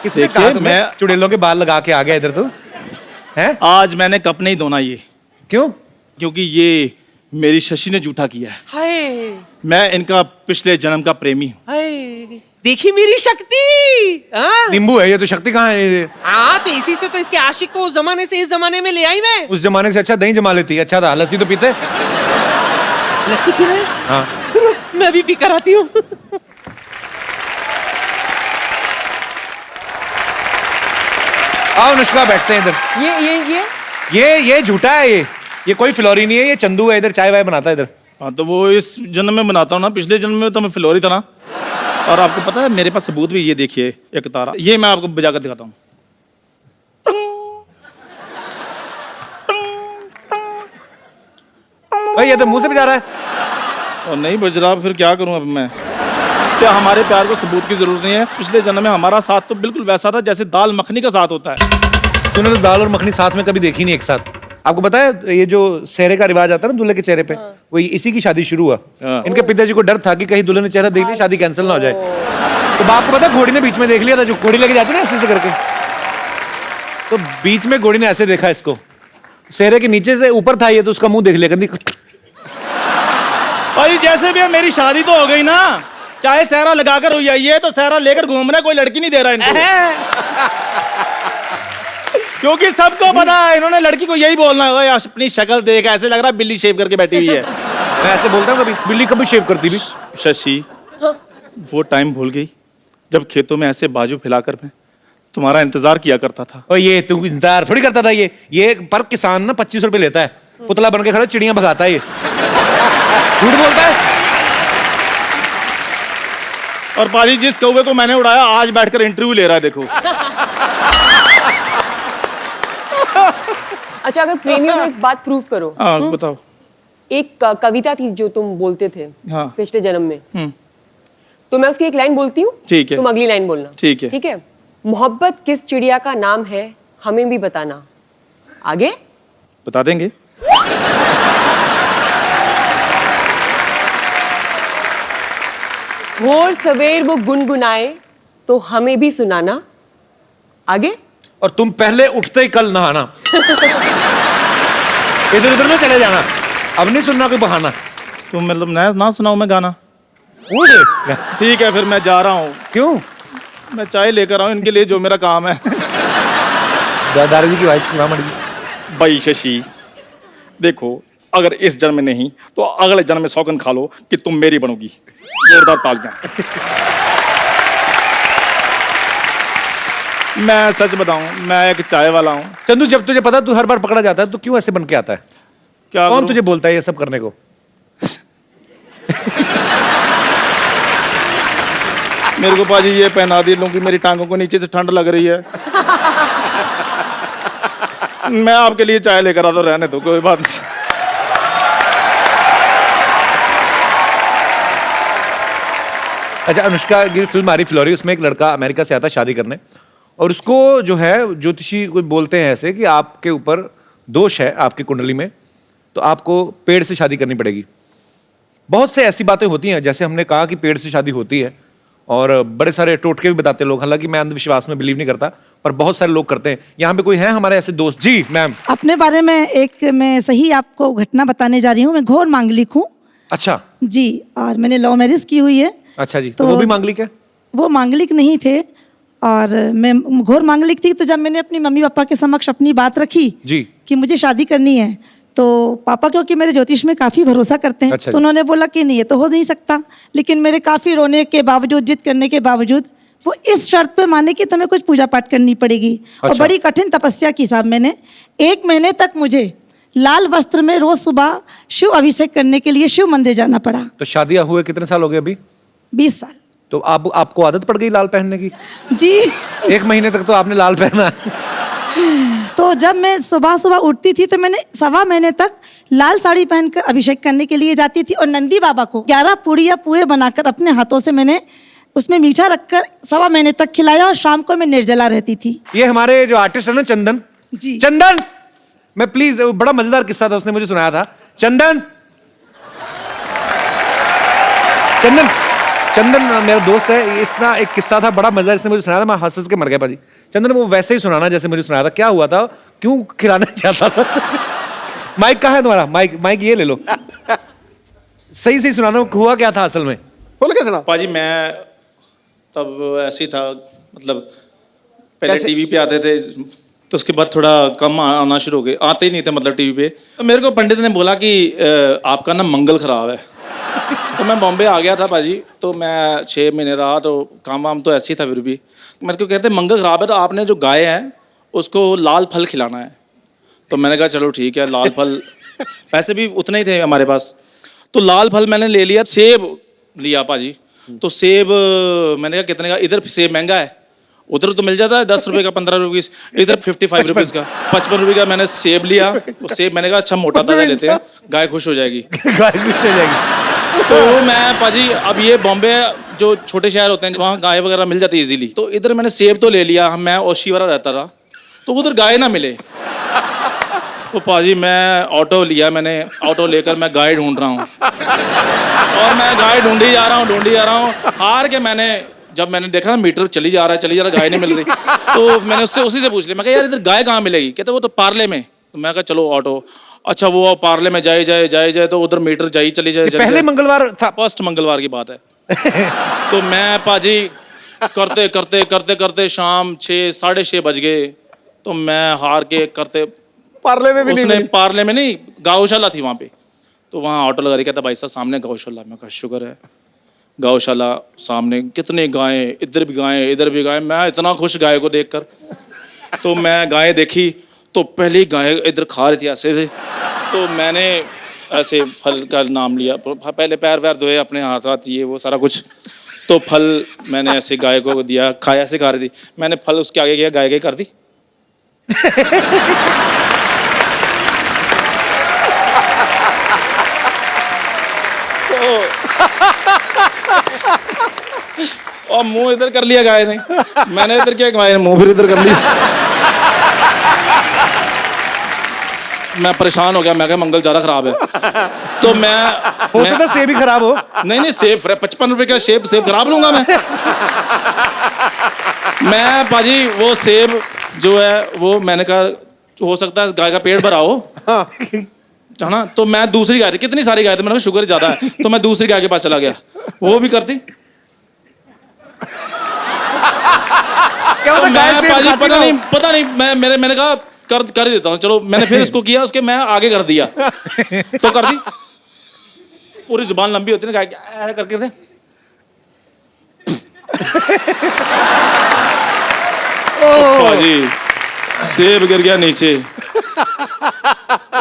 Speaker 1: किसने
Speaker 12: देखिए,
Speaker 1: कहा तुम्हें
Speaker 12: मैं
Speaker 1: चुड़ैलों के बाल लगा के आ गया इधर? तो हैं?
Speaker 12: आज मैंने कप नहीं धोना ये।
Speaker 1: क्यों?
Speaker 12: क्योंकि ये मेरी शशि ने झूठा किया है।
Speaker 9: हाय
Speaker 12: मैं इनका पिछले जन्म का प्रेमी हूँ।
Speaker 9: हाय, देखी मेरी शक्ति। हाँ?
Speaker 1: नींबू है ये तो, शक्ति कहाँ है ये?
Speaker 9: हाँ तो इसी से तो इसके आशिक को उस जमाने से इस जमाने में ले आई मैं।
Speaker 1: उस जमाने से अच्छा दही जमा लेती है। अच्छा था, लस्सी तो पीते।
Speaker 9: लस्सी पी रहे?
Speaker 1: हाँ
Speaker 9: मैं भी पी कर आती हूँ।
Speaker 1: आओ अनुष्का, बैठते हैं इधर। ये झूठा है ये कोई फिलौरी नहीं है, ये चंदू है, इधर चाय वाय बनाता है इधर।
Speaker 12: हाँ तो वो इस जन्म में बनाता हूँ ना, पिछले जन्म में तो मैं फिलौरी था ना। और आपको पता है मेरे पास सबूत भी, ये देखिए एक तारा, ये मैं आपको बजा कर दिखाता हूँ।
Speaker 1: भाई ये तो मुंह से भी जा रहा है।
Speaker 12: और नहीं बज रहा, फिर क्या करूं अब मैं? क्या हमारे प्यार को सबूत की जरूरत नहीं है? पिछले जन्म में हमारा साथ तो बिल्कुल वैसा था जैसे दाल मखनी का साथ होता है।
Speaker 1: तूने तो दाल और मखनी साथ में कभी देखी नहीं एक साथ। आपको पता है ये जो सेहरे का रिवाज आता है ना दूल्हे के चेहरे पे, वो इसी की शादी शुरू हुआ। इनके पिताजी को डर था कि कहीं दूल्हे ने चेहरा देख लिया शादी कैंसिल ना हो जाए, तो बाप को पता है घोड़ी ने बीच में देख लिया था, जो घोड़ी लेके जाती है ना ऐसे करके, तो बीच में घोड़ी ने ऐसे देखा इसको, सेहरे के नीचे से ऊपर था ये, तो उसका मुंह देख लिया।
Speaker 12: भाई जैसे भी है मेरी शादी तो हो गई ना, चाहे सहरा लगाकर हो जाइए, तो सहरा लेकर घूम रहे, कोई लड़की नहीं दे रहा इनको। क्योंकि सबको पता है इन्होंने लड़की को यही बोलना है, अपनी शक्ल देख ऐसे लग रहा है बिल्ली शेव करके बैठी हुई है।
Speaker 1: मैं ऐसे बोलता हूँ कभी, बिल्ली कभी शेव करती भी।
Speaker 12: शशि, वो टाइम भूल गई जब खेतों में ऐसे बाजू फैलाकर मैं तुम्हारा इंतजार किया करता था।
Speaker 1: और ये तू इंतजार थोड़ी करता था, ये पर किसान ना 25 रुपए लेता है, पुतला बन के खड़ा चिड़ियां भगाता है ये। झूठ बोलता है।
Speaker 12: और पाजी जिस कौवे को मैंने उड़ाया आज बैठकर इंटरव्यू ले रहा है, देखो।
Speaker 3: अच्छा, अगर प्रेमियों में एक बात प्रूव करो।
Speaker 12: हाँ बताओ।
Speaker 3: एक कविता थी जो तुम बोलते थे
Speaker 12: हाँ।
Speaker 3: पिछले जन्म में, तो मैं उसकी एक लाइन बोलती हूँ,
Speaker 12: ठीक है।
Speaker 3: तुम अगली लाइन बोलना।
Speaker 12: ठीक है।
Speaker 3: ठीक है। मोहब्बत किस चिड़िया का नाम है, हमें भी बताना। आगे
Speaker 12: बता देंगे।
Speaker 3: भोर सवेर वो गुनगुनाए तो हमें भी सुनाना। आगे
Speaker 1: और तुम पहले उठते ही कल नहाना। इधर उधर में चले जाना, अब नहीं सुनना कोई बहाना।
Speaker 12: तुम मतलब ना सुनाऊं मैं गाना? ठीक है फिर मैं जा रहा हूँ।
Speaker 1: क्यों?
Speaker 12: मैं चाय लेकर आऊँ इनके लिए, जो मेरा काम है।
Speaker 1: दादाजी की वाइफ की मर्जी।
Speaker 12: भाई शशि देखो, अगर इस जन्म में नहीं तो अगले जन्म में सौगंध खा लो कि तुम मेरी बनोगी। जोरदार तालियां। मैं सच बताऊं, मैं एक चाय वाला हूं।
Speaker 1: चंदू, जब तुझे पता तू हर बार पकड़ा जाता है तो क्यों ऐसे बन के आता है?
Speaker 12: क्या
Speaker 1: कौन तुझे बोलता है ये सब करने को?
Speaker 12: मेरे को पाजी ये पहना दी लूं कि मेरी टांगों को नीचे से ठंड लग रही है। मैं आपके लिए चाय लेकर आता, रहने दो, कोई बात नहीं।
Speaker 1: अच्छा, अनुष्का की फिल्म आ रही फ्लोरी, उसमें एक लड़का अमेरिका से आता है शादी करने, और उसको जो है ज्योतिषी कोई बोलते हैं ऐसे कि आपके ऊपर दोष है आपकी कुंडली में, तो आपको पेड़ से शादी करनी पड़ेगी। बहुत से ऐसी बातें होती हैं, जैसे हमने कहा कि पेड़ से शादी होती है, और बड़े सारे टोटके भी बताते हैं लोग। हालांकि मैं अंधविश्वास में बिलीव नहीं करता, पर बहुत सारे लोग करते हैं। यहाँ पे कोई है हमारे ऐसे दोस्त? जी मैम।
Speaker 13: अपने बारे में एक मैं सही आपको घटना बताने जा रही हूँ। मैं घोर मांगलिक हूँ।
Speaker 1: अच्छा
Speaker 13: जी, और मैंने लव मैरिज की हुई है।
Speaker 1: अच्छा जी, तो वो भी मांगलिक है?
Speaker 13: वो मांगलिक नहीं थे, और मैं घोर मांगलिक थी। तो जब मैंने अपनी मम्मी पापा के समक्ष अपनी बात रखी
Speaker 1: जी
Speaker 13: कि मुझे शादी करनी है, तो पापा क्योंकि मेरे ज्योतिष में काफ़ी भरोसा करते हैं,
Speaker 1: अच्छा
Speaker 13: तो उन्होंने बोला कि नहीं ये तो हो नहीं सकता। लेकिन मेरे काफ़ी रोने के बावजूद, जिद करने के बावजूद, वो इस शर्त पे माने कि तुम्हें कुछ पूजा पाठ करनी पड़ेगी। और
Speaker 1: अच्छा।
Speaker 13: बड़ी कठिन तपस्या की साहब मैंने। 1 महीने तक मुझे लाल वस्त्र में रोज सुबह शिव अभिषेक करने के लिए शिव मंदिर जाना पड़ा।
Speaker 1: तो शादियां हुए कितने साल हो गए अभी?
Speaker 13: 20 साल।
Speaker 1: तो आपको आदत पड़ गई लाल पहनने की?
Speaker 13: जी।
Speaker 1: 1 महीने तक तो आपने लाल पहना।
Speaker 13: तो जब मैं सुबह सुबह उठती थी तो मैंने 1.25 महीने तक लाल साड़ी पहनकर अभिषेक करने के लिए जाती थी, और नंदी बाबा को 11 पूड़ियाँ पुए बनाकर अपने हाथों से मैंने उसमें मीठा रखकर 1.25 महीने तक खिलाया, और शाम को मैं निर्जला रहती थी।
Speaker 1: ये हमारे जो आर्टिस्ट है ना चंदन
Speaker 13: जी।
Speaker 1: चंदन, मैं प्लीज, बड़ा मजेदार किस्सा था उसने मुझे सुनाया था। चंदन मेरा दोस्त है, इसका एक किस्सा था बड़ा मजेदार, इसने मुझे सुनाया था, मैं हंस के मर गया पाजी। चंदन वो वैसे ही सुनाना जैसे मुझे सुनाया था। क्या हुआ था, क्यों खिलाना चाहता था? माइक कहाँ है तुम्हारा? माइक ये ले लो। सही सही सुनाना, हुआ क्या था असल में?
Speaker 2: बोल के सुना।
Speaker 12: पाजी मैं तब ऐसे ही था, मतलब पहले टीवी पे आते थे, तो उसके बाद थोड़ा कम आना शुरू हो गए, आते ही नहीं थे मतलब टीवी पे। तो मेरे को पंडित ने बोला कि आपका ना मंगल खराब है। तो मैं बॉम्बे आ गया था पाजी, तो मैं 6 महीने रहा, तो काम वाम तो ऐसे ही था। फिर भी मेरे को कहते मंगल खराब है, तो आपने जो गाय है उसको लाल फल खिलाना है। तो मैंने कहा चलो ठीक है, लाल फल पैसे भी उतने ही थे हमारे पास, तो लाल फल मैंने ले लिया। सेब लिया पाजी, तो सेब मैंने कहा कितने का, इधर सेब महंगा है उधर तो मिल जाता है 10 रुपए का, 15 रुपए, इधर 55 रुपीज का, 55 रुपए का मैंने सेब लिया। वो सेब मैंने कहा अच्छा मोटा ताजा लेते हैं, गाय खुश हो जाएगी।
Speaker 1: गाय खुश हो जाएगी।
Speaker 12: तो मैं पाजी, अब ये बॉम्बे जो छोटे शहर होते हैं वहाँ गाय वगैरह मिल जाती है इजीली, तो इधर मैंने सेब तो ले लिया, मैं ओशीवारा रहता था, तो उधर गाय ना मिले। तो पाजी मैं ऑटो लिया, मैंने ऑटो लेकर मैं गाय ढूंढ रहा हूँ, और मैं गाय ढूंढी जा रहा हूँ, हार के जब मैंने देखा ना मीटर चली जा रहा है, गाय नहीं मिल रही, तो मैंने उसी से पूछ लिया, मैं कहा यार इधर गाय कहाँ मिलेगी? कहते वो तो पार्ले में। तो मैं कहा चलो ऑटो, अच्छा वो पार्ले में जाए तो उधर मीटर चली जाए।
Speaker 1: पहले मंगलवार था,
Speaker 12: फर्स्ट मंगलवार की बात है। तो मैं पाजी करते शाम 6-6:30 बज गए, तो मैं हार के करते
Speaker 2: पार्ले में भी नहीं मिली।
Speaker 12: पार्ले में नहीं, गौशाला थी वहाँ पे, तो वहाँ ऑटो लगा रही, कहता भाई साहब सामने गौशाला। मैं कहा शुक्र है, गौशाला सामने, कितने गायें, इधर भी गायें इधर भी गायें। मैं इतना खुश गाय को देखकर, तो मैं गायें देखी तो पहली गाय इधर खा रही थी ऐसे से, तो मैंने ऐसे फल का नाम लिया, पहले पैर वैर धोए, अपने हाथ ये वो सारा कुछ, तो फल मैंने ऐसे गाय को दिया, खाया, ऐसे खा रही थी, मैंने फल उसके आगे किया, गाय कर दी। और मुंह इधर कर लिया गाय ने, मैंने इधर क्या, गाय ने मुंह फिर इधर कर लिया। मैं परेशान हो गया, मैं कहा मंगल ज्यादा खराब है। तो
Speaker 1: हो सकता है सेब ही खराब हो।
Speaker 12: नहीं सेब 55 रुपए का सेब खराब लूंगा मैं पाजी वो सेब जो है वो मैंने कहा हो सकता है गाय का पेट भरा हो, है ना। तो मैं दूसरी गाय थी, कितनी सारी गाय थी, मैंने कहा शुगर ज्यादा है, तो मैं दूसरी गाय के पास चला गया, वो भी करती। तो मैं पाजी पता नहीं मैंने कहा कर ही देता हूँ, चलो मैंने फिर इसको किया, उसके मैं आगे कर दिया, तो कर दी। पूरी जुबान लंबी होती है ना गाय करके दे। पाजी सेब गिर गया नीचे,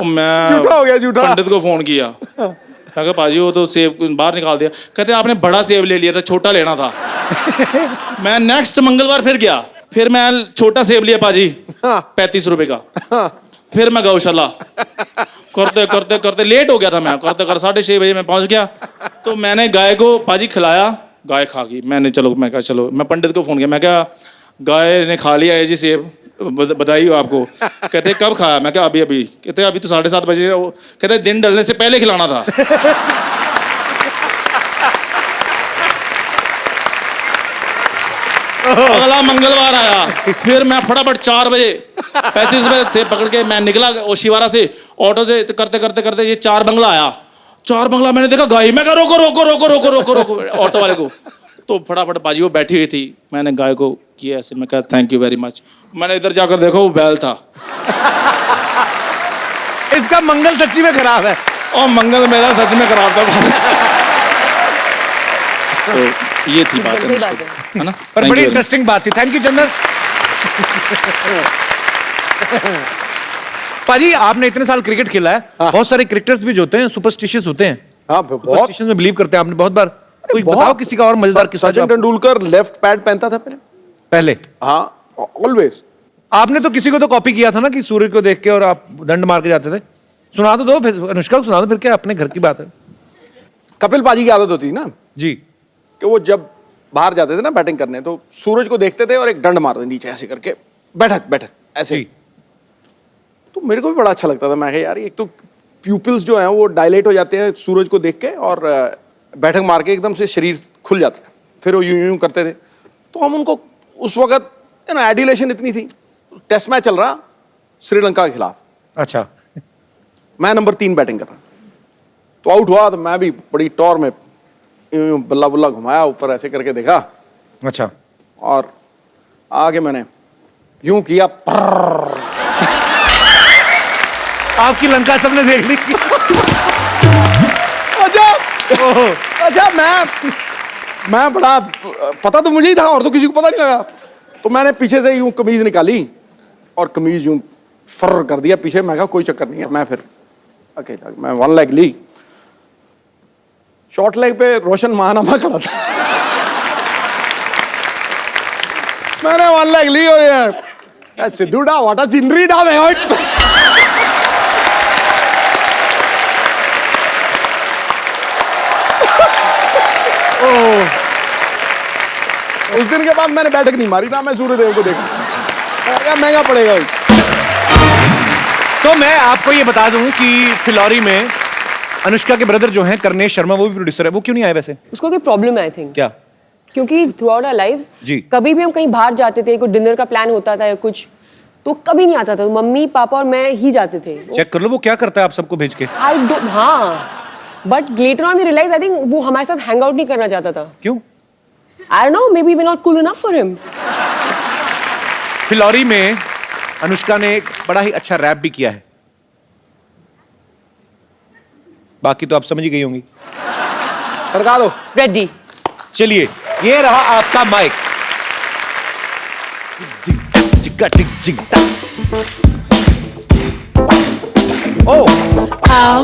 Speaker 12: मैं
Speaker 2: झूठा हो गया, झूठा।
Speaker 12: पंडित को फोन किया, मैं कहा पाजी वो तो सेब बाहर निकाल दिया। कहते आपने बड़ा सेब ले लिया था, छोटा लेना था। मैं नेक्स्ट मंगलवार फिर गया, फिर मैं छोटा सेब लिया पाजी 35 रुपए का। फिर मैं गौशाला करते लेट हो गया था, मैं करते 6:30 बजे मैं पहुंच गया, तो मैंने गाय को पाजी खिलाया, गाय खा गई। मैं कहा चलो, मैं पंडित को फोन किया, मैं क्या गाय ने खा लिया है जी सेब, बधाई हो आपको। कहते कब खाया? मैं क्या अभी। कहते अभी तो 7:30 बजे। कहते दिन ढलने से पहले खिलाना था। अगला मंगलवार आया, फिर मैं फटाफट 4 बजे 35 रुपए से पकड़ के मैं निकला ओशीवारा से, ऑटो से करते ये 4 बंगला आया। 4 बंगला मैंने देखा गाय, मैं कहा रोको ऑटो वाले को। तो फटाफट बाजी वो बैठी हुई थी, मैंने गाय को किया ऐसे, मैं कहा थैंक यू वेरी मच। मैंने इधर जाकर देखा वो बैल था।
Speaker 1: इसका मंगल सच्ची में खराब है।
Speaker 12: और मंगल मेरा सच में खराब था। तो ये थी बात है ना,
Speaker 1: पर बड़ी इंटरेस्टिंग बात थी। थैंक यू चंदन। पाजी आपने इतने साल क्रिकेट खेला है, बहुत सारे क्रिकेटर्स भी जो होते हैं सुपरस्टिशियस होते हैं। सुपरस्टिशन में बिलीव करते हैं, आपने बहुत बार। कोई बताओ किसी का और मजेदार किस्सा।
Speaker 2: सचिन तेंदुलकर लेफ्ट पैड पहनता था पहले। हाँ, ऑलवेज।
Speaker 1: आपने तो किसी को तो कॉपी किया था ना कि सूर्य को देख के और आप दंड मार के जाते थे। सुना तो दो, फिर अनुष्का को सुना दो, फिर क्या अपने घर की बात है।
Speaker 2: कपिल पाजी की आदत होती ना
Speaker 1: जी,
Speaker 2: कि वो जब बाहर जाते थे ना बैटिंग करने, तो सूरज को देखते थे और एक डंड मारते नीचे ऐसे करके, बैठक ऐसे। तो मेरे को भी बड़ा अच्छा लगता था। मैं यार एक तो प्यूपिल्स जो हैं वो डायलेट हो जाते हैं सूरज को देख के, और बैठक मार के एकदम से शरीर खुल जाता है, फिर वो यूं करते थे। तो हम उनको उस वक्त एडिलेशन इतनी थी, टेस्ट मैच चल रहा श्रीलंका के खिलाफ।
Speaker 1: अच्छा।
Speaker 2: मैं नंबर 3 बैटिंग कर रहा, तो आउट हुआ, तो मैं भी बड़ी टॉर में बल्ला बुल्ला घुमाया, ऊपर ऐसे करके देखा।
Speaker 1: अच्छा।
Speaker 2: और आगे मैंने यूं किया,
Speaker 1: आपकी लंका सबने देख ली।
Speaker 2: अच्छा मैं बड़ा, पता तो मुझे ही था और तो किसी को पता नहीं लगा। तो मैंने पीछे से यूं कमीज निकाली और कमीज यूं फर कर दिया पीछे। मैं कहा कोई चक्कर नहीं है। मैं फिर अकेला, मैं 1 लेग ली, शॉर्ट लेग पे रोशन महानामा खड़ा था। मैंने 1 लाख ली और ये सिद्धू डा व्हाट अ सीनरी डा मैं उस दिन के बाद मैंने बैठक नहीं मारी ना, मैं सूर्यदेव को देखा, क्या महंगा पड़ेगा भाई।
Speaker 1: तो मैं आपको ये बता दूं कि फिलौरी में अनुष्का के ब्रदर जो हैं करनेश शर्मा, वो भी प्रोड्यूसर है, वो क्यों नहीं आए वैसे?
Speaker 3: उसको कोई प्रॉब्लम है आई थिंक।
Speaker 1: क्या?
Speaker 3: क्योंकि थ्रू आउट आवर लाइव्स
Speaker 1: जी
Speaker 3: कभी भी हम कहीं बाहर जाते थे, कोई डिनर का प्लान होता था या कुछ, तो कभी नहीं आता था, मम्मी पापा और मैं ही जाते थे।
Speaker 1: चेक कर लो वो क्या करता है आप सबको भेज के।
Speaker 3: आई डोंट, हाँ, but later on we realize I think वो हमारे साथ हैंग आउट नहीं करना चाहता था।
Speaker 1: क्यों?
Speaker 3: I don't know, maybe we're not cool enough for him.
Speaker 1: Phillauri में अनुष्का ने एक बड़ा ही अच्छा रैप भी किया है, बाकी तो आप समझ ही गई होंगी।
Speaker 2: सरका दो।
Speaker 3: रेडी।
Speaker 1: चलिए, ये रहा आपका माइक।
Speaker 14: आओ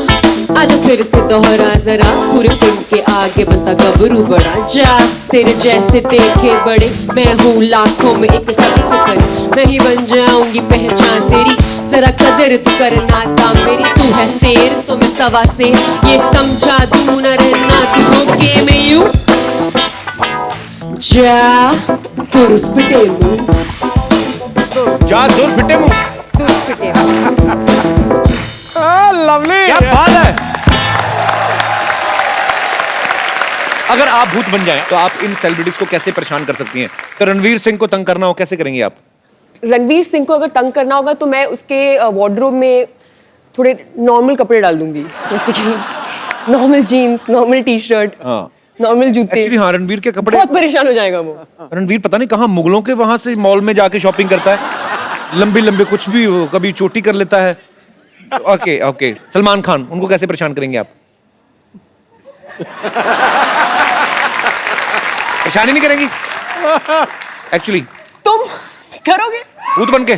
Speaker 14: आजा फिर से दोहरा जरा, पूरे फिल्म के आगे बनता गबरू बड़ा, जा तेरे जैसे देखे बड़े, मैं हूँ लाखों में एक सबसे बड़ी, मैं ही बन जाऊंगी पहचान तेरी, जरा कदर तू करना काम मेरी, तू है शेर तो मैं सवा से, ये समझा दूं न रहना तू धोखे में यूं, जा तुर पिटे मुंह,
Speaker 1: जा दूर फिटे मुंह,
Speaker 2: लवली,
Speaker 1: क्या बात है। अगर आप भूत बन जाएं तो आप इन सेलिब्रिटीज को कैसे परेशान कर सकती हैं? तो रणवीर सिंह को तंग करना हो कैसे करेंगी आप?
Speaker 3: रणवीर सिंह को अगर तंग करना होगा तो मैं उसके वार्डरोब में थोड़े नॉर्मल कपड़े डाल दूंगी, जैसे कि normal jeans, normal T shirt, normal जूते।
Speaker 1: एक्चुअली हाँ, रणवीर के कपड़े,
Speaker 3: बहुत परेशान हो जाएगा वो।
Speaker 1: रणवीर पता नहीं कहाँ मुगलों के वहां से मॉल में जाके शॉपिंग करता है, लंबे लंबे कुछ भी, कभी चोटी कर लेता है। ओके ओके, सलमान खान, उनको कैसे परेशान करेंगे आप? परेशानी नहीं करेंगी एक्चुअली?
Speaker 3: तुम करोगे
Speaker 1: भूत बन के?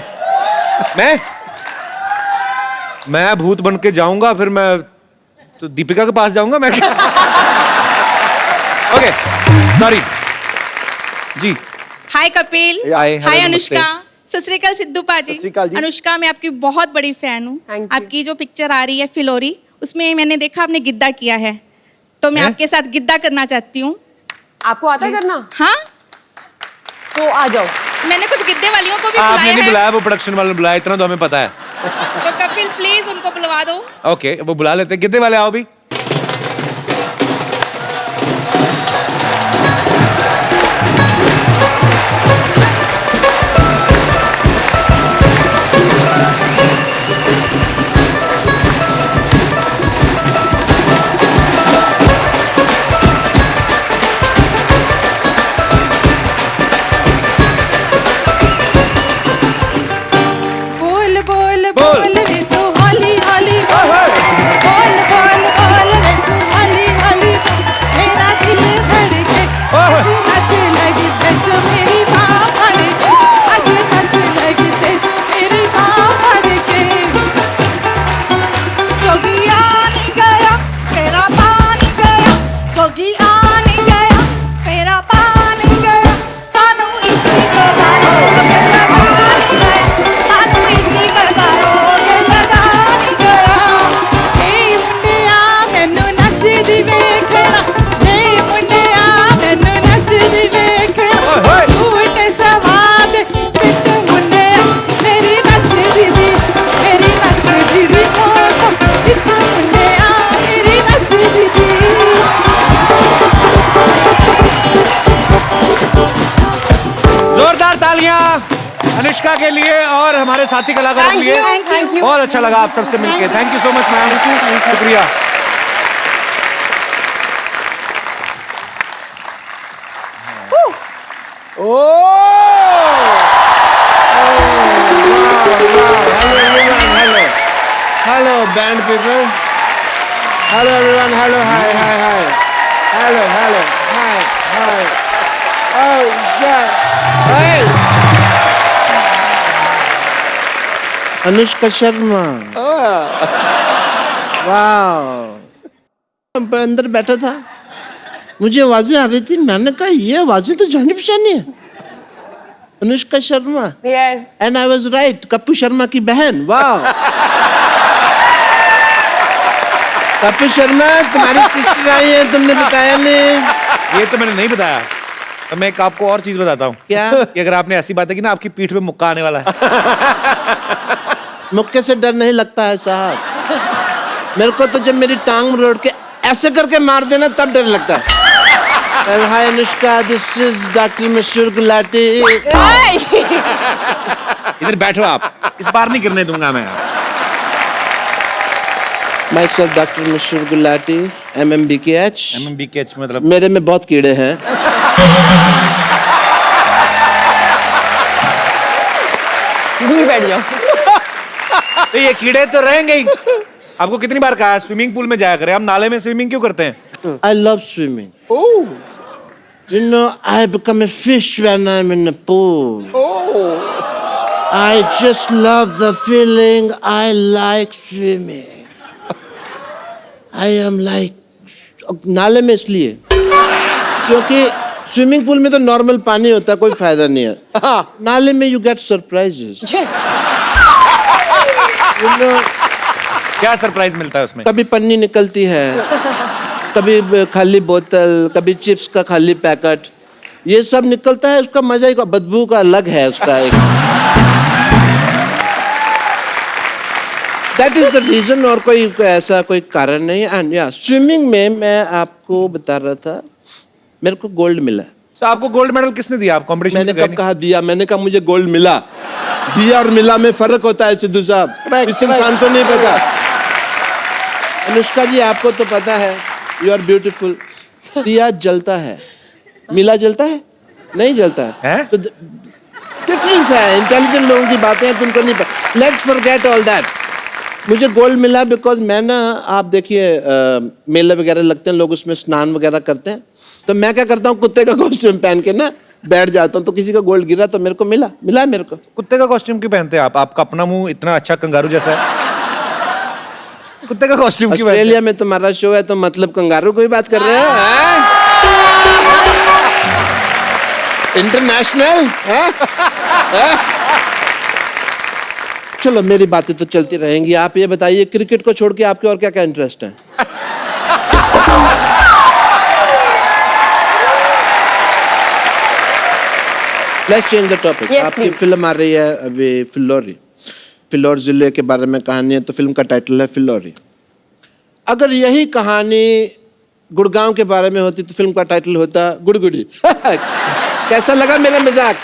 Speaker 1: मैं भूत बन के जाऊंगा, फिर मैं तो दीपिका के पास जाऊंगा मैं। ओके सॉरी जी।
Speaker 15: हाय कपिल,
Speaker 1: हाय
Speaker 15: अनुष्का, सत श्री अकाल सिद्धू पाजी। अनुष्का, मैं आपकी बहुत बड़ी फैन हूँ। आपकी जो पिक्चर आ रही है फिलौरी, उसमें मैंने देखा आपने गिद्दा किया है, तो मैं आपके साथ गिद्दा करना चाहती हूँ।
Speaker 3: आपको आता है करना?
Speaker 15: हाँ,
Speaker 3: तो आ जाओ।
Speaker 15: मैंने कुछ गिद्दे वालियों को भी
Speaker 1: आपने
Speaker 15: बुलाया
Speaker 1: नहीं
Speaker 15: है।
Speaker 1: बुलाया, वो प्रोडक्शन वाले ने बुलाया, इतना तो हमें पता है।
Speaker 15: तो कपिल प्लीज उनको बुलवा दो।
Speaker 1: ओके, वो बुला लेते हैं। गिद्दे वाले आओ भी। अनुष्का के लिए और हमारे साथी कलाकारों के लिए। बहुत अच्छा लगा आप सबसे मिलके। Thank you so much ma'am, शुक्रिया।
Speaker 8: Hello, band people. Hello, everyone. Hello, hi, hi, hi. Hello, hello, hi, hi. Oh, yeah. Hey. Anushka Sharma. वाह। अंदर बैठा था, मुझे आवाजें आ रही थी, मैंने कहा ये आवाजें तो जानी पहचानी है।
Speaker 16: Anushka Sharma.
Speaker 3: Yes.
Speaker 16: And I was right, Kappu Sharma की बहन। वाह। कप्पू शर्मा तुम्हारी सिस्टर आई है, तुमने बताया नहीं।
Speaker 1: ये तो मैंने नहीं बताया। तो मैं एक आपको और चीज बताता हूँ।
Speaker 16: क्या?
Speaker 1: कि अगर आपने ऐसी बातें की ना, आपकी पीठ पे मुक्का आने वाला है।
Speaker 16: मुक्के से डर नहीं लगता है साहब। मेरे को तो जब मेरी टांग मरोड़ के ऐसे करके मार देना तब डर लगता है। हाय अनुष्का, दिस इज डॉक्टर मशहूर गुलाटी।
Speaker 1: इधर बैठो आप, इस बार नहीं गिरने दूंगा मैं।
Speaker 16: माई सेल्फ डॉक्टर मशहूर गुलाटी, MMBKH।
Speaker 1: MMBKH मतलब?
Speaker 16: मेरे में बहुत कीड़े हैं।
Speaker 3: दूर बैठ जाओ।
Speaker 1: तो ये कीड़े तो रहेंगे ही। आपको कितनी बार कहा स्विमिंग पूल में जाया करें, हम नाले में स्विमिंग क्यों करते हैं?
Speaker 16: I love swimming. Oh. You know, I become a fish when I'm in the pool.
Speaker 2: Oh.
Speaker 16: I just love the feeling. I like swimming. I am like नाले में इसलिए क्योंकि स्विमिंग पूल में तो नॉर्मल पानी होता है, कोई फायदा नहीं है। नाले में यू गेट सरप्राइजेस।
Speaker 1: क्या सरप्राइज मिलता है उसमें?
Speaker 16: कभी पन्नी निकलती है, कभी खाली बोतल, कभी चिप्स का खाली पैकेट, ये सब निकलता है। उसका मजा ही, बदबू का अलग है उसका एक। दैट इज द रीजन, और कोई ऐसा कोई कारण नहीं। एंड या स्विमिंग में मैं आपको बता रहा था, मेरे को गोल्ड मिला।
Speaker 1: तो आपको गोल्ड मेडल किसने दिया? आप कॉम्पिटिशन?
Speaker 16: मैंने कब कहा दिया? मैंने कहा मुझे गोल्ड मिला। दिया और मिला में फर्क होता है सिद्धू साहब, इस इंसान को नहीं पता। अनुष्का जी आपको तो पता है, यू आर ब्यूटीफुल। दिया जलता है, मिला जलता है? नहीं जलता है। तो डिफरेंस है, इंटेलिजेंट लोगों की बातें हैं, तुमको नहीं पता। Let's forget all that. मुझे गोल्ड मिला बिकॉज मैं ना, आप देखिए मेले वगैरह लगते हैं, लोग उसमें स्नान वगैरह करते हैं, तो मैं क्या करता हूँ, कुत्ते का कॉस्ट्यूम पहन के ना बैठ जाता हूँ, तो किसी का गोल्ड गिरा तो मेरे को मिला है मेरे को।
Speaker 1: कुत्ते का कॉस्ट्यूम क्यों पहनते हैं आप? आपका अपना मुंह इतना अच्छा कंगारू जैसा है, कुत्ते का कॉस्ट्यूम क्यों?
Speaker 16: ऑस्ट्रेलिया में तुम्हारा शो है तो मतलब कंगारू की बात कर रहे हैं? इंटरनेशनल। चलो मेरी बातें तो चलती रहेंगी, आप ये बताइए क्रिकेट को छोड़ के आपके और क्या क्या इंटरेस्ट है? Let's change the topic. आपकी फिल्म आ रही है अभी, फिलौरी। फिलौर जिले के बारे में कहानी है, तो फिल्म का टाइटल है फिलौरी। अगर यही कहानी गुड़गांव के बारे में होती तो फिल्म का टाइटल होता गुड़गुड़ी। कैसा लगा मेरा मजाक?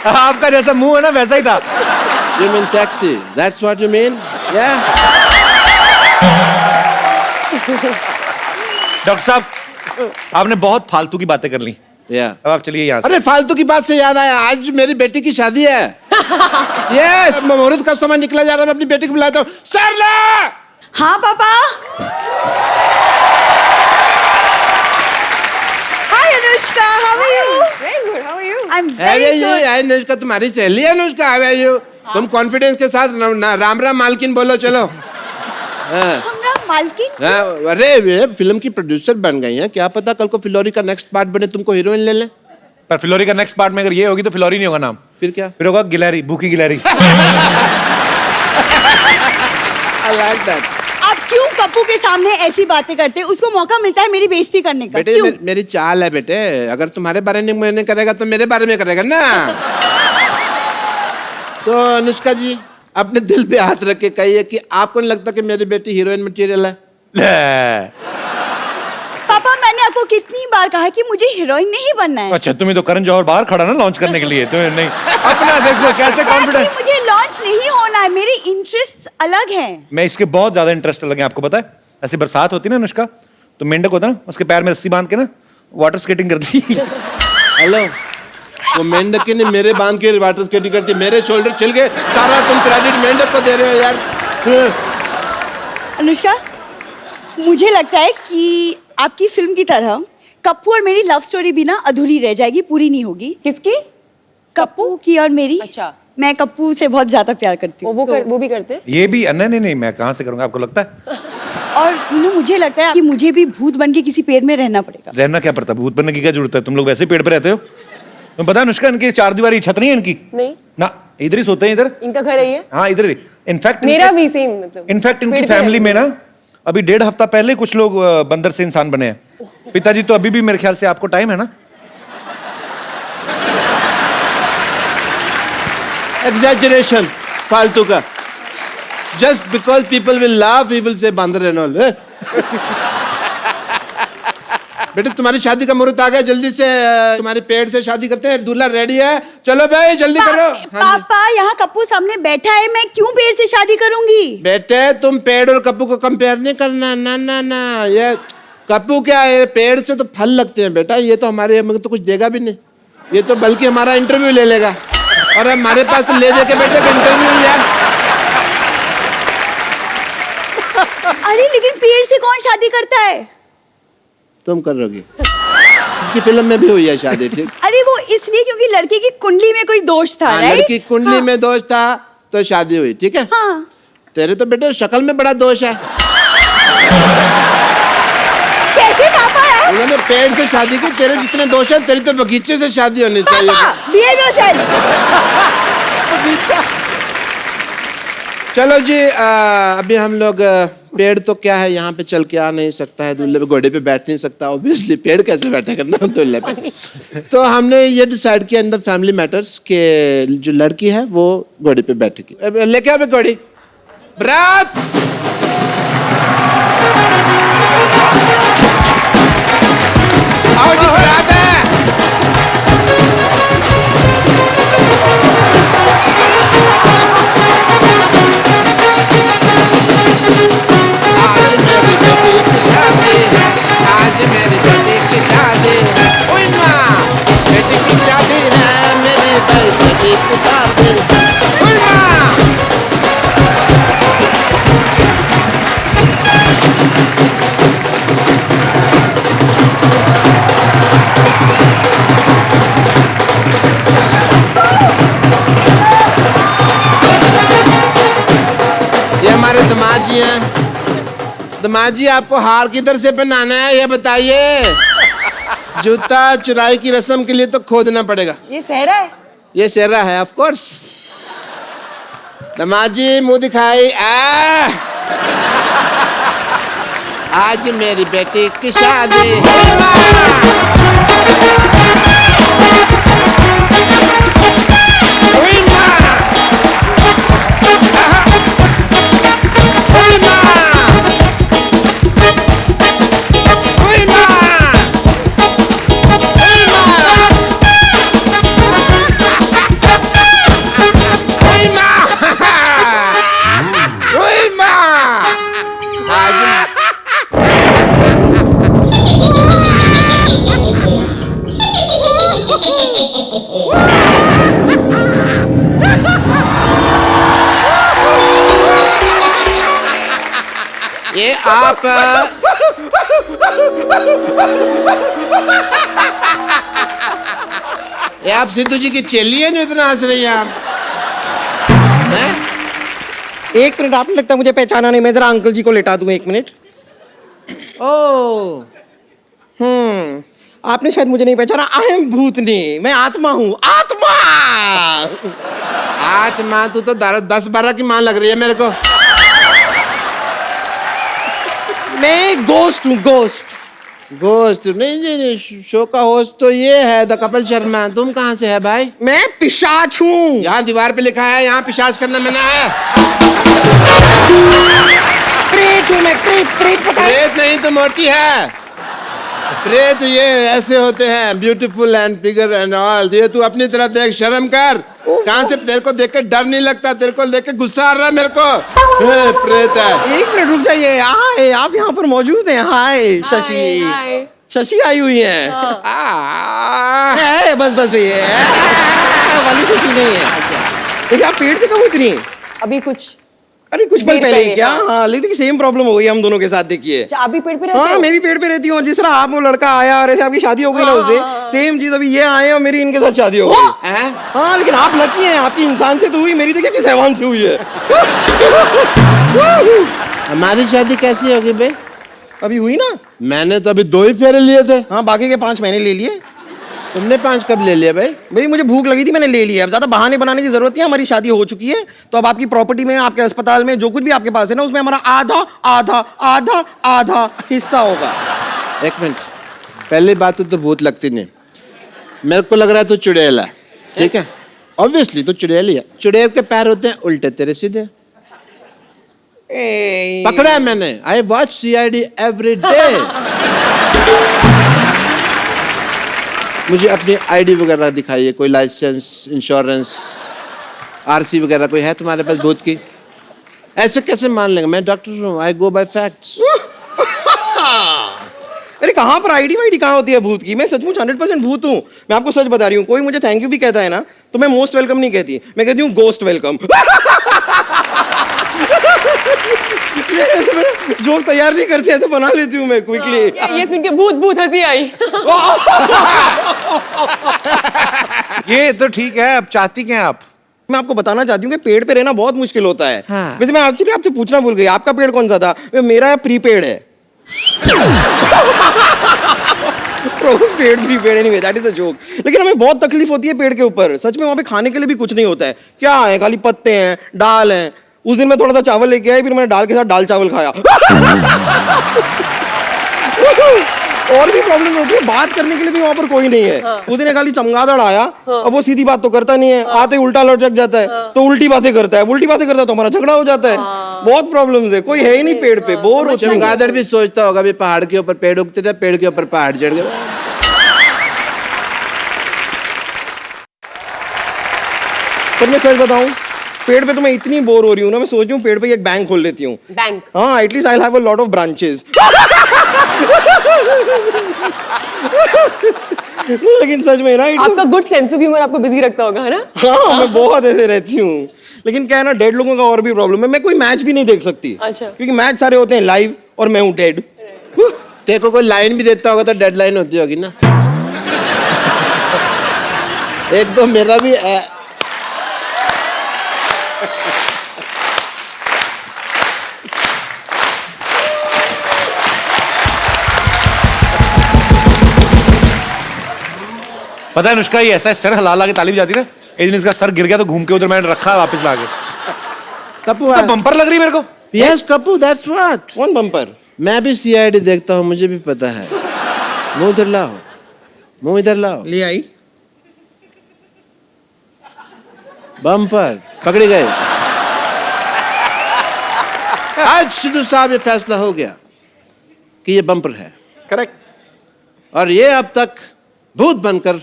Speaker 1: आपका जैसा मुंह है ना वैसा ही था।
Speaker 16: You mean sexy? That's what you mean? Yeah.
Speaker 1: Doctor साहब, आपने बहुत फालतू की बातें कर ली। अब आप चलिए यहाँ से।
Speaker 16: अरे फालतू की बात से याद आया, आज मेरी बेटी की शादी है। यस, मुहूर्त का समय निकला जा रहा है, मैं अपनी बेटी को बुलाता हूँ। सरला!
Speaker 13: हाँ पापा। Hi Anushka, how are you?
Speaker 3: Very good. How are you?
Speaker 13: I'm very good.
Speaker 16: Anushka तुम्हारी सहेली है अनुष्का, हाउ आर यू? तुम कॉन्फिडेंस के साथ राम राम मालकिन बोलो, चलो।
Speaker 13: मालकिन?
Speaker 16: अरे वे फिल्म की प्रोड्यूसर बन गई हैं, क्या पता कल को फिलौरी का नेक्स्ट पार्ट बने, तुमको हीरोइन ले लें।
Speaker 1: पर फिलौरी का नेक्स्ट पार्ट में अगर ये होगी तो फिलौरी नहीं होगा नाम,
Speaker 16: फिर क्या?
Speaker 1: फिर होगा गिलहरी, भूखी गिलहरी।
Speaker 16: I like that.
Speaker 13: आप क्यों कप्पू के सामने ऐसी बातें करते हैं? उसको मौका मिलता है मेरी बेइज्जती करने का।
Speaker 16: बेटे मेरी चाल है बेटे, अगर तुम्हारे बारे में मैंने करेगा तो मेरे बारे में करेगा ना। तो अनुष्का जी अपने दिल पे हाथ रख के कहिए कि आपको नहीं लगता कि मेरी बेटी हीरोइन मटेरियल है?
Speaker 13: पापा मैंने आपको कितनी बार कहा कि मुझे हीरोइन नहीं बनना है।
Speaker 1: अच्छा, तुम्हें तो करण जौहर बाहर खड़ा ना लॉन्च करने के लिए, तुम्हें नहीं। अपना देखो कैसे कॉन्फिडेंस।
Speaker 13: मुझे लॉन्च नहीं होना है, मेरी इंटरेस्ट अलग है।
Speaker 1: मैं इसके बहुत ज्यादा इंटरेस्ट लगे, आपको पता है। ऐसी बरसात होती ना अनुष्का, तो मेंढक होता ना, उसके पैर में रस्सी बांध के ना वाटर स्केटिंग करती।
Speaker 16: हेलो, वो मेंढक ने मेरे बांध के वाटर स्केटिंग करती, मेरे शोल्डर छिल गए, सारा तुम क्रेडिट मेंढक को दे रहे हो यार।
Speaker 13: अनुष्का, मुझे लगता है कि आपकी फिल्म की तरह कप्पू और मेरी लव स्टोरी भी ना अधूरी रह जाएगी, पूरी नहीं होगी।
Speaker 3: किसकी?
Speaker 13: कप्पू की और मेरी।
Speaker 3: अच्छा।
Speaker 13: मैं कप्पू से बहुत ज्यादा प्यार करती हूँ।
Speaker 3: वो भी करते हैं?
Speaker 1: ये भी? नहीं, मैं कहाँ से करूँगा, आपको लगता है?
Speaker 13: और मुझे लगता है कि मुझे भी भूत बन के किसी पेड़ में रहना पड़ेगा।
Speaker 1: रहना क्या पड़ता है? भूत बनने की क्या जरूरत है? तुम लोग वैसे ही पेड़ पे रहते हो। तुम्हें पता है अनुष्का, इनकी 4 दीवारी छत नहीं है इनकी
Speaker 3: नहीं
Speaker 1: ना, इधर ही सोते हैं इधर।
Speaker 3: इनका घर है ये?
Speaker 1: हाँ इधर ही। इनफैक्ट
Speaker 3: मेरा भी सेम मतलब।
Speaker 1: इनफैक्ट इनकी
Speaker 3: पेड़ पे
Speaker 1: फैमिली
Speaker 3: है।
Speaker 1: में ना अभी 1.5 हफ्ता पहले कुछ लोग बंदर से इंसान बने हैं। पिताजी तो अभी भी मेरे ख्याल से, आपको टाइम है ना?
Speaker 16: एग्जैजरेशन फालतू का। Just because people will laugh he will say बंदर एंड ऑल। बेटा तुम्हारी शादी का मुहूर्त आ गया, जल्दी से तुम्हारे पेड़ से शादी करते हैं। दूल्हा रेडी है, चलो भाई जल्दी करो। हाँ जी।
Speaker 13: पापा यहाँ कप्पू सामने बैठा है, मैं क्यों पेड़ से शादी करूंगी?
Speaker 16: बेटे तुम पेड़ और कप्पू को कंपेयर नहीं करना, ना ना ना। ये कप्पू क्या है, पेड़ से तो फल लगते हैं बेटा, ये तो हमारे मगर तो कुछ देगा भी नहीं, ये तो बल्कि हमारा इंटरव्यू ले लेगा। और हमारे पास तो ले दे के बेटे इंटरव्यू लिया।
Speaker 13: अरे लेकिन पेड़ से कौन शादी करता है?
Speaker 16: तुम करोगी, उसकी फिल्म में भी हुई है शादी, ठीक?
Speaker 13: अरे वो इसलिए क्योंकि लड़के की कुंडली में कोई दोष था, राइट?
Speaker 16: लड़की कुंडली में दोष था तो शादी हुई, ठीक है?
Speaker 13: हाँ।
Speaker 16: तेरे तो बेटे शक्ल में बड़ा दोष है।
Speaker 13: कैसे पापा यार?
Speaker 16: उन्होंने पेड़ से शादी की, तेरे जितने दोष है, तेरी तो बगीचे से शादी होनी चाहिए।
Speaker 13: behave yourself।
Speaker 16: चलो जी, अभी हम लोग पेड़ तो क्या है, यहाँ पे चल के आ नहीं सकता है, दूल्हे पे घोड़े पे बैठ नहीं सकता, ऑब्वियसली पेड़ कैसे बैठे करना दूल्हे पे। तो हमने ये डिसाइड किया इन द फैमिली मैटर्स के जो लड़की है वो घोड़े पे बैठेगी। लेके आओ घोड़ी, बरात। आओ जी, बरात है। आज मेरी बेटी की शादी, ओए माँ, बेटी की शादी है, मेरी बेटी की शादी, ओए माँ। ये हमारे दामाद जी हैं। दामाद जी आपको हार किधर से पहनाना है ये बताइए? जूता चुराई की रस्म के लिए तो खोदना पड़ेगा।
Speaker 3: ये सहरा है?
Speaker 16: ये सेहरा है ऑफ कोर्स। दामाद जी मुंह दिखाई। आज मेरी बेटी की शादी। ये आप ये आप सिद्धू जी की चेली है जो इतना हंस रही है आप?
Speaker 17: एक मिनट, आपने लगता है मुझे पहचाना नहीं, मैं जरा अंकल जी को लेटा दूं, 1 मिनट। ओ, आपने शायद मुझे नहीं पहचाना। आई एम भूतनी, मैं आत्मा हूँ। आत्मा
Speaker 16: आत्मा, तू तो 10-12 की मां लग रही है मेरे को।
Speaker 17: मैं गोस्ट हूँ, गोस्ट।
Speaker 16: गोस्ट नहीं, नहीं, शो का होस्ट तो ये है द कपिल शर्मा। तुम कहाँ से है भाई?
Speaker 17: मैं पिशाच हूँ।
Speaker 16: यहाँ दीवार पे लिखा है यहाँ पिशाच करना मना है।
Speaker 17: प्रेत हूँ मैं, प्रेत। प्रेत पता है?
Speaker 16: प्रेत नहीं तो मोटी है। प्रेत ये ऐसे होते हैं, beautiful and figure and all. ये तू अपनी तरफ देख, शर्म कर। कहाँ से तेरे को देख के डर नहीं लगता? तेरे को देख के गुस्सा आ रहा है मेरे को। प्रेत है।
Speaker 17: 1 मिनट रुक जाइए। हाय, आप यहाँ पर मौजूद हैं? हाय शशि, शशि आई हुई है। बस बस ये वाली शशि नहीं है। वैसे आप पेड़ से कब उतरी?
Speaker 3: अभी कुछ,
Speaker 17: अरे कुछ पल पहले ही क्या? हाँ, लेकिन सेम प्रॉब्लम हो गई हम दोनों के साथ, देखिए।
Speaker 3: आप भी पेड़ पे रहते हो?
Speaker 17: हाँ, मैं भी पेड़ पे रहती हूँ। जिस तरह आप वो लड़का आया और ऐसे आपकी शादी हो गई ना उसे, सेम चीज अभी ये आए और मेरी इनके साथ शादी हो गई। हाँ, लेकिन आप लकी हैं, आपकी इंसान से तो हुई, मेरी देखिए किस हैवान से हुई है।
Speaker 16: हमारी शादी कैसी होगी भाई?
Speaker 17: अभी हुई ना।
Speaker 16: मैंने तो अभी 2 ही फेरे लिए थे।
Speaker 17: हाँ, बाकी के 5 मैंने ले लिए।
Speaker 16: तुमने 5 कप ले लिया भाई?
Speaker 17: भाई मुझे भूख लगी थी, मैंने ले लिया। अब ज्यादा बहाने बनाने की जरूरत नहीं है, हमारी शादी हो चुकी है। तो अब आपकी प्रॉपर्टी में, आपके अस्पताल में जो कुछ भी आपके पास है ना, उसमें हमारा आधा आधा आधा आधा हिस्सा होगा।
Speaker 16: एक मिनट, पहली बात तो भूत लगती नहीं, मेरे को लग रहा है तू चुड़ैल है, ठीक है? ऑब्वियसली तो चुड़ैल ही है। चुड़ैल के पैर होते हैं उल्टे, तेरे सीधे। पकड़ा है मैंने, I watch CID every day. मुझे अपनी ID वगैरह दिखाइए, कोई लाइसेंस, इंश्योरेंस, RC वगैरह कोई है तुम्हारे पास भूत की? ऐसे कैसे मान लेंगे? मैं डॉक्टर हूँ, आई गो बाय फैक्ट्स।
Speaker 17: अरे कहाँ पर ID वाईडी कहाँ होती है भूत की? मैं सचमुच 100% भूत हूँ। मैं आपको सच बता रही हूँ। कोई मुझे थैंक यू भी कहता है ना, तो मैं मोस्ट वेलकम नहीं कहती, मैं कहती हूँ गोस्ट वेलकम। जोक तैयार नहीं करती है तो बना लेती हूँ मैं क्विकली।
Speaker 3: ये सुन के भूत भूत हंसी आई।
Speaker 1: ये तो ठीक है, अब चाहती क्या हैं आप?
Speaker 17: मैं आपको बताना चाहती हूँ कि पेड़ पे रहना बहुत मुश्किल होता है।
Speaker 1: हाँ।
Speaker 17: वैसे मैं एक्चुअली आपसे पूछना भूल गई, आपका पेड़ कौन सा था? मेरा प्रीपेड है। पेड़ प्रीपेड नहीं, दैट इज अ जोक। लेकिन हमें बहुत तकलीफ होती है पेड़ के ऊपर, सच में। वहाँ पे खाने के लिए भी कुछ नहीं होता है। क्या है? खाली पत्ते हैं, दाल है। उस दिन मैं थोड़ा सा चावल लेके आई, फिर मैंने दाल के साथ दाल चावल खाया। और भी प्रॉब्लम होती है, बात करने के लिए भी वहां पर कोई नहीं है। उस दिन खाली चमगादड़ आया, अब वो सीधी बात तो करता नहीं है, आते उल्टा लटक जाता है, तो उल्टी बातें करता है, उल्टी बातें करता है तो हमारा झगड़ा हो जाता है। बहुत प्रॉब्लम्स है, कोई है ही नहीं पेड़ पे, बोर हो।
Speaker 16: चमगादड़ भी सोचता होगा भी पहाड़ के ऊपर पेड़ उगते थे, पेड़ के ऊपर पहाड़ चढ़ गए।
Speaker 17: पर मैं सच बताऊं, पेड़ पे तो मैं इतनी बोर हो रही हूँ ना, मैं सोच रही हूँ पेड़ पे एक बैंक खोल लेती हूँ।
Speaker 3: बैंक?
Speaker 17: हाँ, at least I have a lot of branches. लेकिन सच में ना,
Speaker 3: आपका गुड सेंस ऑफ ह्यूमर आपको बिजी रखता होगा, है ना?
Speaker 17: हाँ, मैं बहुत ऐसे रहती हूँ। लेकिन क्या है ना, डेड लोगों का और भी प्रॉब्लम है, मैं कोई मैच भी नहीं देख सकती।
Speaker 3: अच्छा।
Speaker 17: क्योंकि मैच सारे होते हैं लाइव और मैं हूँ डेड।
Speaker 16: तेरे को कोई लाइन भी देता होगा तो डेडलाइन होती होगी ना। एक तो मेरा भी
Speaker 1: पता है अनुष्का, ये ऐसा है, सर हिला के ताली भी जाती है ना। एक दिन इसका सर गिर गया तो घूम के उधर मैंने रखा, वापस ला के।
Speaker 16: कप्पू
Speaker 1: तो बम्पर लग रही मेरे को।
Speaker 16: Yes Kappu, that's what.
Speaker 17: कौन बम्पर?
Speaker 16: मैं भी CID देखता हूँ, मुझे भी पता है। मुंह इधर लाओ, मुंह इधर लाओ।
Speaker 17: ले आई।
Speaker 16: बम्पर पकड़े गए। आज सिद्धू साहब ये फैसला हो गया कि ये बम्पर है।
Speaker 17: करेक्ट।
Speaker 16: और ये अब तक भूत बनकर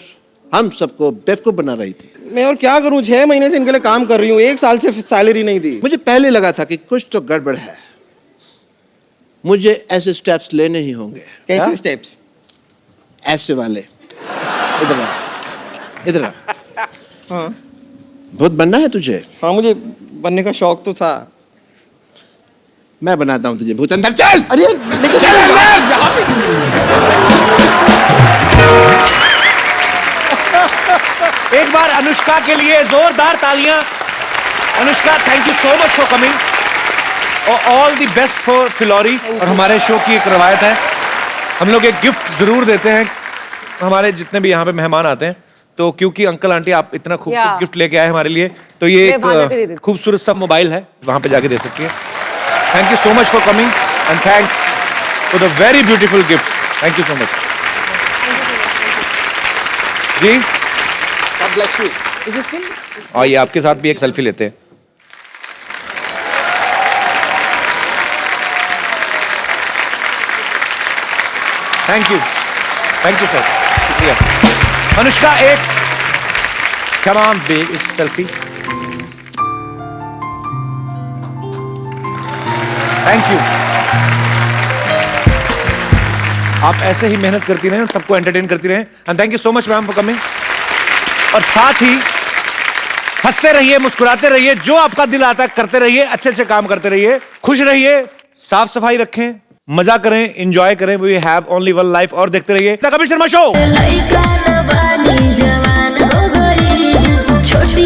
Speaker 16: हम सबको बेवकूफ बना रही थी।
Speaker 17: मैं और क्या करूं, 6 महीने से इनके लिए काम कर रही हूँ, 1 साल से सैलरी नहीं दी।
Speaker 16: मुझे पहले लगा था कि कुछ तो गड़बड़ है, मुझे ऐसे स्टेप्स लेने ही होंगे।
Speaker 17: कैसे स्टेप्स?
Speaker 16: ऐसे वाले। इधर आ, इधर आ।
Speaker 17: हाँ।
Speaker 16: भूत बनना है तुझे?
Speaker 17: हाँ, मुझे बनने का शौक तो था।
Speaker 16: मैं बनाता हूँ तुझे भूत। अंदर चल।
Speaker 17: अरे लेकिन
Speaker 16: चल अंदर।
Speaker 1: एक बार अनुष्का के लिए जोरदार तालियां। Anushka, thank you so much for coming और all the best for Phillauri. और हमारे शो की एक रवायत है, हम लोग एक गिफ्ट जरूर देते हैं हमारे जितने भी यहाँ पे मेहमान आते हैं। तो क्योंकि अंकल आंटी आप इतना खूबसूरत गिफ्ट लेके आए हमारे लिए, तो ये एक खूबसूरत सा मोबाइल है, वहां पे जाके दे सकती है। Thank you so much for coming and thanks for the very beautiful gift. Thank you so much जी।
Speaker 17: God bless you.
Speaker 3: Is this film?
Speaker 1: और ये आपके साथ भी एक सेल्फी लेते हैं। थैंक यू सर, शुक्रिया। अनुष्का, एक come on big selfie. Thank you. आप ऐसे ही मेहनत करती रहें, सबको एंटरटेन करती रहें। And thank you so much ma'am for coming. और साथ ही हंसते रहिए, मुस्कुराते रहिए, जो आपका दिल आता है करते रहिए, अच्छे से काम करते रहिए, खुश रहिए, साफ सफाई रखें, मजा करें, एंजॉय करें। We have only one life. और देखते रहिए द कपिल शर्मा शो।
Speaker 10: छोटी